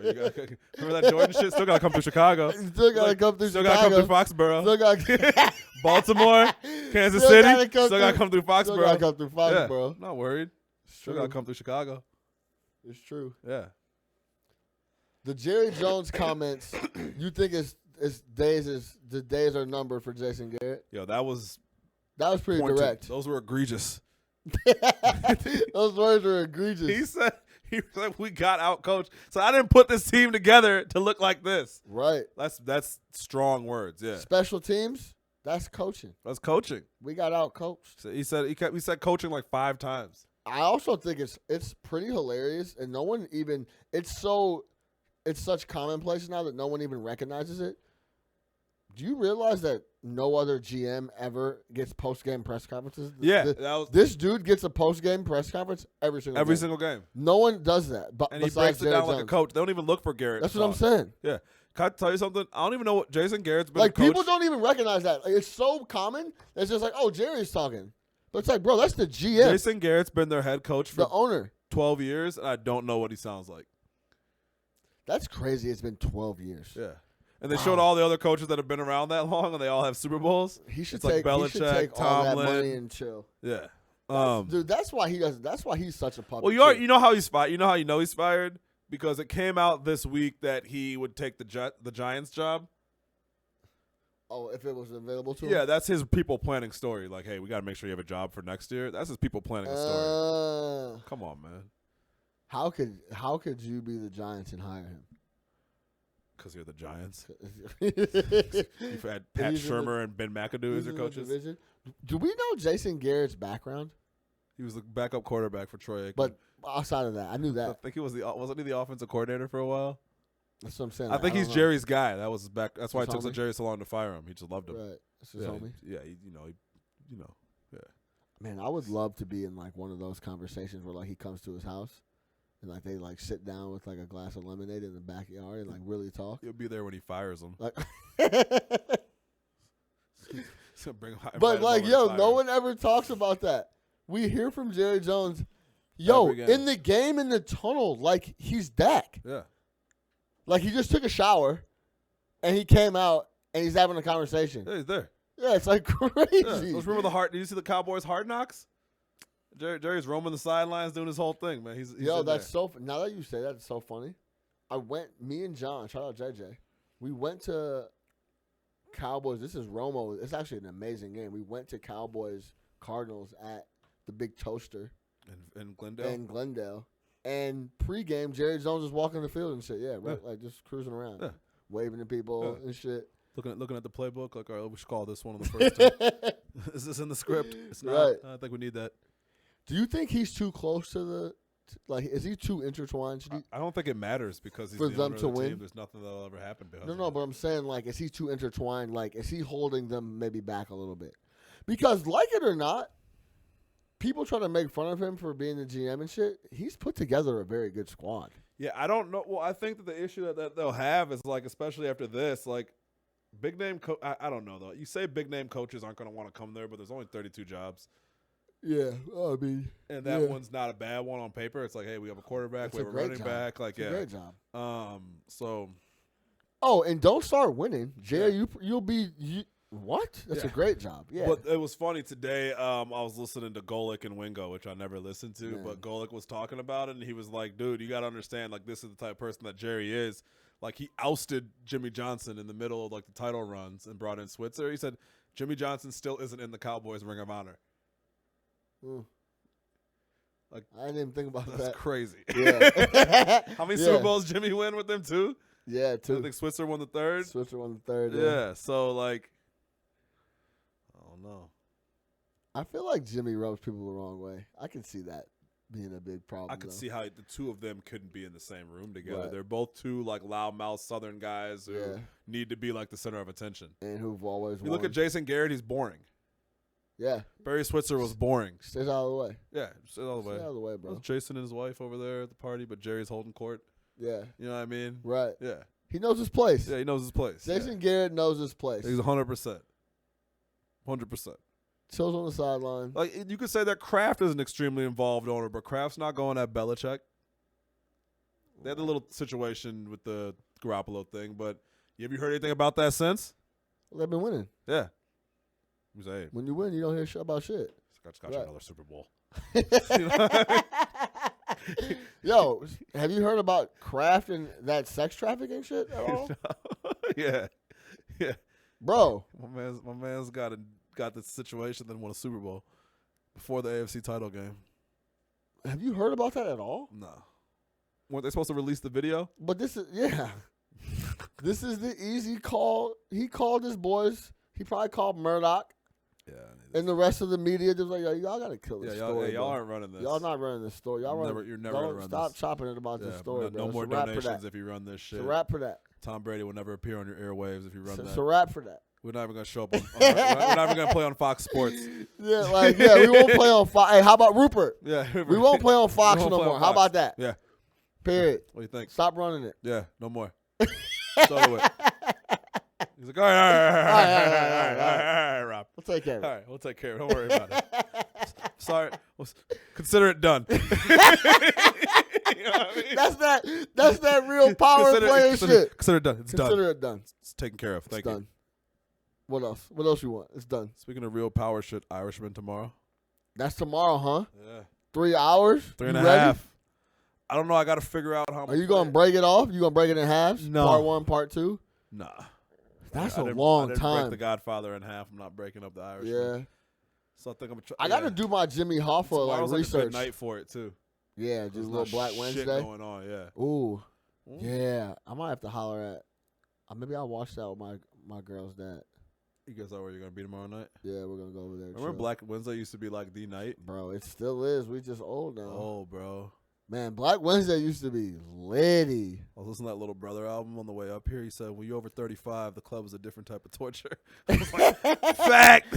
[SPEAKER 2] Remember that Jordan shit? Still got to come through Chicago.
[SPEAKER 1] Still got to come through
[SPEAKER 2] Still
[SPEAKER 1] Chicago.
[SPEAKER 2] got to come through Foxborough.
[SPEAKER 1] Still got
[SPEAKER 2] Baltimore, Kansas
[SPEAKER 1] Still
[SPEAKER 2] City.
[SPEAKER 1] gotta come
[SPEAKER 2] Still got to come through Foxborough.
[SPEAKER 1] Still got to come through Foxborough.
[SPEAKER 2] Yeah, not worried. Still got to come through Chicago.
[SPEAKER 1] It's true.
[SPEAKER 2] Yeah.
[SPEAKER 1] The Jerry Jones comments, you think the days are numbered for Jason Garrett?
[SPEAKER 2] Yo, that was
[SPEAKER 1] pretty
[SPEAKER 2] pointed.
[SPEAKER 1] direct.
[SPEAKER 2] Those were egregious.
[SPEAKER 1] Those words were egregious.
[SPEAKER 2] He said we got out coached. So I didn't put this team together to look like this.
[SPEAKER 1] Right.
[SPEAKER 2] That's strong words. Yeah.
[SPEAKER 1] Special teams, that's coaching.
[SPEAKER 2] That's coaching.
[SPEAKER 1] We got out coached.
[SPEAKER 2] So he said coaching like 5 times.
[SPEAKER 1] I also think it's pretty hilarious, and no one even it's such commonplace now that no one even recognizes it. Do you realize that no other GM ever gets post-game press conferences?
[SPEAKER 2] Yeah,
[SPEAKER 1] this dude gets a post-game press conference every single game. No one does that. But
[SPEAKER 2] and he breaks it down like a coach. They don't even look for Garrett.
[SPEAKER 1] That's what I'm saying.
[SPEAKER 2] Yeah. Can I tell you something? I don't even know what Jason Garrett's been
[SPEAKER 1] like.
[SPEAKER 2] A coach.
[SPEAKER 1] People don't even recognize that. Like, it's so common. It's just like, oh, Jerry's talking. But it's like, bro, that's the GM.
[SPEAKER 2] Jason Garrett's been their head coach for
[SPEAKER 1] the owner
[SPEAKER 2] 12 years, and I don't know what he sounds like.
[SPEAKER 1] That's crazy. It's been 12 years.
[SPEAKER 2] Yeah. And they showed all the other coaches that have been around that long, and they all have Super Bowls.
[SPEAKER 1] He should
[SPEAKER 2] it's
[SPEAKER 1] take,
[SPEAKER 2] like Belichick,
[SPEAKER 1] he should take all that money and chill.
[SPEAKER 2] Yeah.
[SPEAKER 1] Dude, that's why he doesn't. That's why he's such a puppet.
[SPEAKER 2] Well, you know how he's fired. You know how he's fired because it came out this week that he would take the Giants job.
[SPEAKER 1] Oh, if it was available to him?
[SPEAKER 2] Yeah, that's his people planning story. Like, hey, we got to make sure you have a job for next year. That's his people planning story. Come on, man.
[SPEAKER 1] How could you be the Giants and hire him?
[SPEAKER 2] Because you're the Giants. You've had Pat Shurmur and Ben McAdoo as your coaches.
[SPEAKER 1] Do we know Jason Garrett's background?
[SPEAKER 2] He was the backup quarterback for Troy Aikman.
[SPEAKER 1] But outside of that, I knew that.
[SPEAKER 2] I think he wasn't he the offensive coordinator for a while?
[SPEAKER 1] That's what I'm saying.
[SPEAKER 2] I think he's Jerry's guy. That was his back. That's why it took Jerry so long to fire him. He just loved him.
[SPEAKER 1] Right. That's his homie.
[SPEAKER 2] Yeah. Yeah.
[SPEAKER 1] Man, I would love to be in like one of those conversations where like he comes to his house and like they like sit down with like a glass of lemonade in the backyard and like really talk.
[SPEAKER 2] You'll be there when he fires him.
[SPEAKER 1] Like,
[SPEAKER 2] but
[SPEAKER 1] like, yo, no one ever talks about that. We hear from Jerry Jones, yo, in the game in the tunnel, like he's Dak.
[SPEAKER 2] Yeah.
[SPEAKER 1] Like he just took a shower and he came out and he's having a conversation.
[SPEAKER 2] Yeah, he's there.
[SPEAKER 1] Yeah, it's like crazy.
[SPEAKER 2] Yeah. Let's remember did you see the Cowboys Hard Knocks? Jerry's roaming the sidelines doing his whole thing, man. He's
[SPEAKER 1] yo, that's so. Now that you say that, it's so funny. Me and John, shout out JJ. We went to Cowboys. This is Romo. It's actually an amazing game. We went to Cowboys Cardinals at the Big Toaster
[SPEAKER 2] in Glendale.
[SPEAKER 1] And pregame, Jerry Jones was walking the field and shit. Yeah, right, like just cruising around, waving at people and shit.
[SPEAKER 2] Looking at the playbook, like, all right, we should call this one of the first two. Is this in the script? It's not. Right. I think we need that.
[SPEAKER 1] Do you think he's too close to is he too intertwined?
[SPEAKER 2] I don't think it matters because he's
[SPEAKER 1] for
[SPEAKER 2] the
[SPEAKER 1] them
[SPEAKER 2] owner
[SPEAKER 1] to
[SPEAKER 2] of the
[SPEAKER 1] win.
[SPEAKER 2] Team. There's nothing that'll ever happen to him.
[SPEAKER 1] No, but I'm saying, like, is he too intertwined? Like, is he holding them maybe back a little bit? Because, like it or not, people try to make fun of him for being the GM and shit. He's put together a very good squad.
[SPEAKER 2] Yeah, I don't know. Well, I think that the issue that they'll have is, like, especially after this, like, big name I don't know, though. You say big name coaches aren't going to want to come there, but there's only 32 jobs.
[SPEAKER 1] Yeah, I mean.
[SPEAKER 2] And that one's not a bad one on paper. It's like, hey, we have a quarterback, we have a running back. Like,
[SPEAKER 1] it's a great job.
[SPEAKER 2] So.
[SPEAKER 1] Oh, and don't start winning. Jerry, you'll be. What? That's a great job. Yeah.
[SPEAKER 2] But it was funny today. I was listening to Golick and Wingo, which I never listened to, but Golick was talking about it, and he was like, dude, you got to understand, like, this is the type of person that Jerry is. Like, he ousted Jimmy Johnson in the middle of, like, the title runs and brought in Switzer. He said, Jimmy Johnson still isn't in the Cowboys Ring of Honor. Like,
[SPEAKER 1] I didn't even think about that.
[SPEAKER 2] That's crazy.
[SPEAKER 1] Yeah.
[SPEAKER 2] How many Super Bowls Jimmy win with them, too?
[SPEAKER 1] Yeah, 2.
[SPEAKER 2] I think Switzer won the 3rd.
[SPEAKER 1] Switzer won the 3rd.
[SPEAKER 2] Yeah, so, like, I don't know.
[SPEAKER 1] I feel like Jimmy rubs people the wrong way. I can see that being a big problem.
[SPEAKER 2] I could see how the two of them couldn't be in the same room together.
[SPEAKER 1] Right.
[SPEAKER 2] They're both two, like, loudmouth Southern guys who need to be, like, the center of attention.
[SPEAKER 1] And who've always won.
[SPEAKER 2] You look at Jason Garrett, he's boring.
[SPEAKER 1] Yeah.
[SPEAKER 2] Barry Switzer was boring.
[SPEAKER 1] Stays out of the way.
[SPEAKER 2] Yeah, stays out of the way.
[SPEAKER 1] Stay out of the way, bro.
[SPEAKER 2] Jason and his wife over there at the party, but Jerry's holding court.
[SPEAKER 1] Yeah.
[SPEAKER 2] You know what I mean?
[SPEAKER 1] Right.
[SPEAKER 2] Yeah.
[SPEAKER 1] He knows his place.
[SPEAKER 2] Yeah, he knows his place.
[SPEAKER 1] Jason Garrett knows his place.
[SPEAKER 2] He's 100%. 100%.
[SPEAKER 1] Chills on the sideline.
[SPEAKER 2] Like, you could say that Kraft is an extremely involved owner, but Kraft's not going at Belichick. They had a little situation with the Garoppolo thing, but have you heard anything about that since?
[SPEAKER 1] Well, they've been winning.
[SPEAKER 2] Yeah. Who's that?
[SPEAKER 1] When you win, you don't hear shit about shit.
[SPEAKER 2] Got you another Super Bowl.
[SPEAKER 1] Yo, have you heard about Kraft and that sex trafficking shit at all?
[SPEAKER 2] Yeah.
[SPEAKER 1] Bro.
[SPEAKER 2] My man's got the situation that won a Super Bowl before the AFC title game.
[SPEAKER 1] Have you heard about that at all?
[SPEAKER 2] No. Weren't they supposed to release the video?
[SPEAKER 1] But this is this is the easy call. He called his boys. He probably called Murdoch.
[SPEAKER 2] Yeah,
[SPEAKER 1] And the rest of the media just like, yo, y'all got to kill this story.
[SPEAKER 2] Y'all aren't running this.
[SPEAKER 1] Y'all not running this story. You're never going to run
[SPEAKER 2] stop
[SPEAKER 1] this. Stop chopping it about this story, bro.
[SPEAKER 2] No more donations if you run this shit.
[SPEAKER 1] It's a wrap for that.
[SPEAKER 2] Tom Brady will never appear on your airwaves if you run that.
[SPEAKER 1] It's a wrap for that.
[SPEAKER 2] We're not even going to show up on we're not even going to play on Fox Sports.
[SPEAKER 1] We won't play on Fox. Hey, how about Rupert?
[SPEAKER 2] Yeah.
[SPEAKER 1] We won't play on Fox no more. How about that?
[SPEAKER 2] Yeah.
[SPEAKER 1] Period.
[SPEAKER 2] What do you think?
[SPEAKER 1] Stop running it.
[SPEAKER 2] Yeah, no more. It's over with. He's like, all right, Rob.
[SPEAKER 1] We'll take care of it.
[SPEAKER 2] All right, we'll take care of it. Don't worry about it. Sorry. Consider it done. You know what I mean?
[SPEAKER 1] That's that real power player shit.
[SPEAKER 2] Consider it done. It's done.
[SPEAKER 1] Consider it done.
[SPEAKER 2] It's taken care of. Thank you.
[SPEAKER 1] Done. What else? What else you want? It's done.
[SPEAKER 2] Speaking of real power shit, Irishman tomorrow.
[SPEAKER 1] That's tomorrow, huh?
[SPEAKER 2] Yeah.
[SPEAKER 1] 3 hours?
[SPEAKER 2] 3.5. I don't know. I got to figure out how.
[SPEAKER 1] Are you going to break it off? You going to break it in halves?
[SPEAKER 2] No.
[SPEAKER 1] Part 1, part 2?
[SPEAKER 2] Nah.
[SPEAKER 1] That's
[SPEAKER 2] a
[SPEAKER 1] long time.
[SPEAKER 2] Break The Godfather in half. I'm not breaking up the Irishman.
[SPEAKER 1] Yeah.
[SPEAKER 2] So I think I'm.
[SPEAKER 1] I got to do my Jimmy Hoffa research.
[SPEAKER 2] A good night for it too.
[SPEAKER 1] Yeah, just a little Black Wednesday
[SPEAKER 2] going on. Yeah.
[SPEAKER 1] Ooh. Yeah, I might have to holler at. Maybe I'll watch that with my girl's dad.
[SPEAKER 2] You guys know where you're gonna be tomorrow night?
[SPEAKER 1] Yeah, we're gonna go over there.
[SPEAKER 2] Remember Black Wednesday used to be like the night,
[SPEAKER 1] bro. It still is. We just old now.
[SPEAKER 2] Oh, bro.
[SPEAKER 1] Man, Black Wednesday used to be litty.
[SPEAKER 2] I was listening to that Little Brother album on the way up here. He said, when you're over 35, the club is a different type of torture. I was like, fact.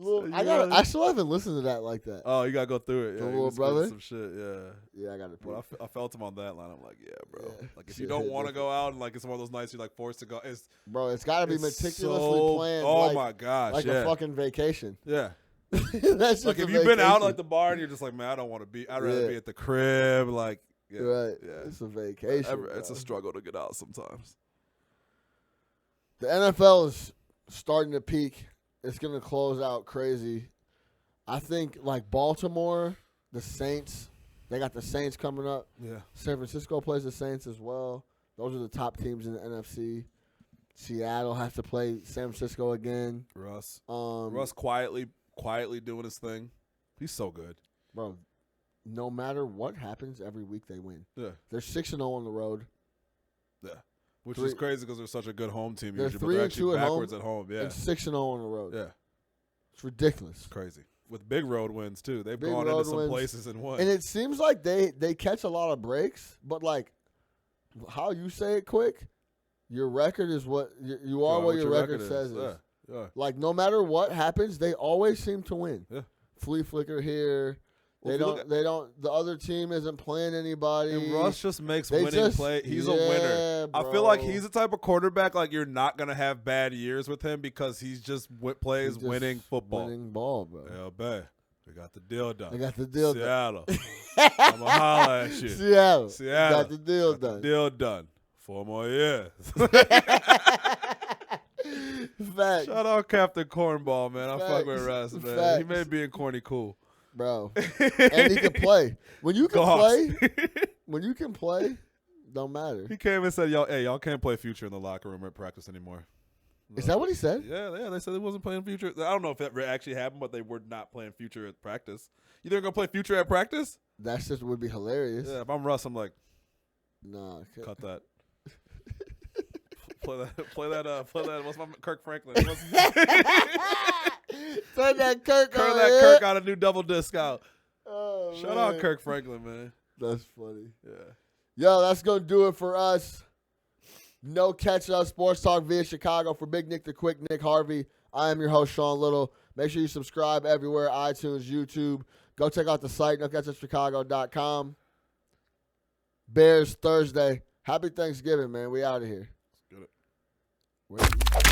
[SPEAKER 1] I still haven't listened to that like that.
[SPEAKER 2] Oh, you got to go through it.
[SPEAKER 1] The
[SPEAKER 2] yeah,
[SPEAKER 1] Little Brother?
[SPEAKER 2] Some shit, yeah.
[SPEAKER 1] Yeah, I got to put
[SPEAKER 2] it. I felt him on that line. I'm like, yeah, bro.
[SPEAKER 1] Yeah.
[SPEAKER 2] Like, if you don't want to go out and, like, it's one of those nights you're, like, forced to go.
[SPEAKER 1] It's got to be meticulously planned.
[SPEAKER 2] Oh, my gosh,
[SPEAKER 1] like a fucking vacation.
[SPEAKER 2] Yeah.
[SPEAKER 1] That's
[SPEAKER 2] like if you've been out like the bar and you're just like, man, I don't want to be. I'd rather be at the crib. Like,
[SPEAKER 1] right? Yeah, it's a vacation.
[SPEAKER 2] It's a struggle to get out sometimes.
[SPEAKER 1] The NFL is starting to peak. It's gonna close out crazy. I think like Baltimore, the Saints. They got the Saints coming up.
[SPEAKER 2] Yeah.
[SPEAKER 1] San Francisco plays the Saints as well. Those are the top teams in the NFC. Seattle has to play San Francisco again.
[SPEAKER 2] Russ quietly doing his thing. He's so good.
[SPEAKER 1] Bro, no matter what happens, every week they win.
[SPEAKER 2] Yeah.
[SPEAKER 1] They're 6-0 on the road.
[SPEAKER 2] Yeah. Which is crazy because they're such a good home team
[SPEAKER 1] they're
[SPEAKER 2] usually. They're actually backwards at home. Yeah.
[SPEAKER 1] And 6-0 on the road.
[SPEAKER 2] Yeah.
[SPEAKER 1] It's ridiculous.
[SPEAKER 2] It's crazy. With big road wins, too. They've gone into some places and won.
[SPEAKER 1] And it seems like they catch a lot of breaks, but like how you say it quick, your record is what you are what your record says is.
[SPEAKER 2] Yeah.
[SPEAKER 1] Like no matter what happens, they always seem to win.
[SPEAKER 2] Yeah.
[SPEAKER 1] Flea flicker here.
[SPEAKER 2] Well,
[SPEAKER 1] they don't the other team isn't playing anybody.
[SPEAKER 2] And Russ just makes winning play. He's a winner.
[SPEAKER 1] Bro.
[SPEAKER 2] I feel like he's the type of quarterback like you're not going to have bad years with him because he's just plays winning football.
[SPEAKER 1] Winning ball, bro.
[SPEAKER 2] Yeah, bet. We got the deal done.
[SPEAKER 1] They got the deal
[SPEAKER 2] done. Seattle. I'm going to holler at you.
[SPEAKER 1] Seattle.
[SPEAKER 2] Got
[SPEAKER 1] the deal done.
[SPEAKER 2] Deal done. 4 more years.
[SPEAKER 1] Fact.
[SPEAKER 2] Shout out Captain Cornball, man. I fuck with Russ, man.
[SPEAKER 1] Facts.
[SPEAKER 2] He may be in corny cool.
[SPEAKER 1] Bro. And he can play. When you can play, don't matter.
[SPEAKER 2] He came and said, y'all can't play Future in the locker room at practice anymore.
[SPEAKER 1] Is that what he said?
[SPEAKER 2] Yeah, they said they wasn't playing Future. I don't know if that actually happened, but they were not playing Future at practice. You think they're going to play Future at practice?
[SPEAKER 1] That just would be hilarious.
[SPEAKER 2] Yeah, if I'm Russ, I'm like,
[SPEAKER 1] nah.
[SPEAKER 2] Cut that. Play that. What's my Kirk Franklin?
[SPEAKER 1] Turn that Kirk
[SPEAKER 2] got a new double disc out.
[SPEAKER 1] Oh,
[SPEAKER 2] Shout out Kirk Franklin, man.
[SPEAKER 1] That's funny.
[SPEAKER 2] Yeah.
[SPEAKER 1] Yo, that's going to do it for us. No Catch Up Sports Talk via Chicago. For Big Nick the Quick, Nick Harvey, I am your host, Sean Little. Make sure you subscribe everywhere, iTunes, YouTube. Go check out the site, nocatchupchicago.com. Bears Thursday. Happy Thanksgiving, man. We out of here.
[SPEAKER 2] Let's get it.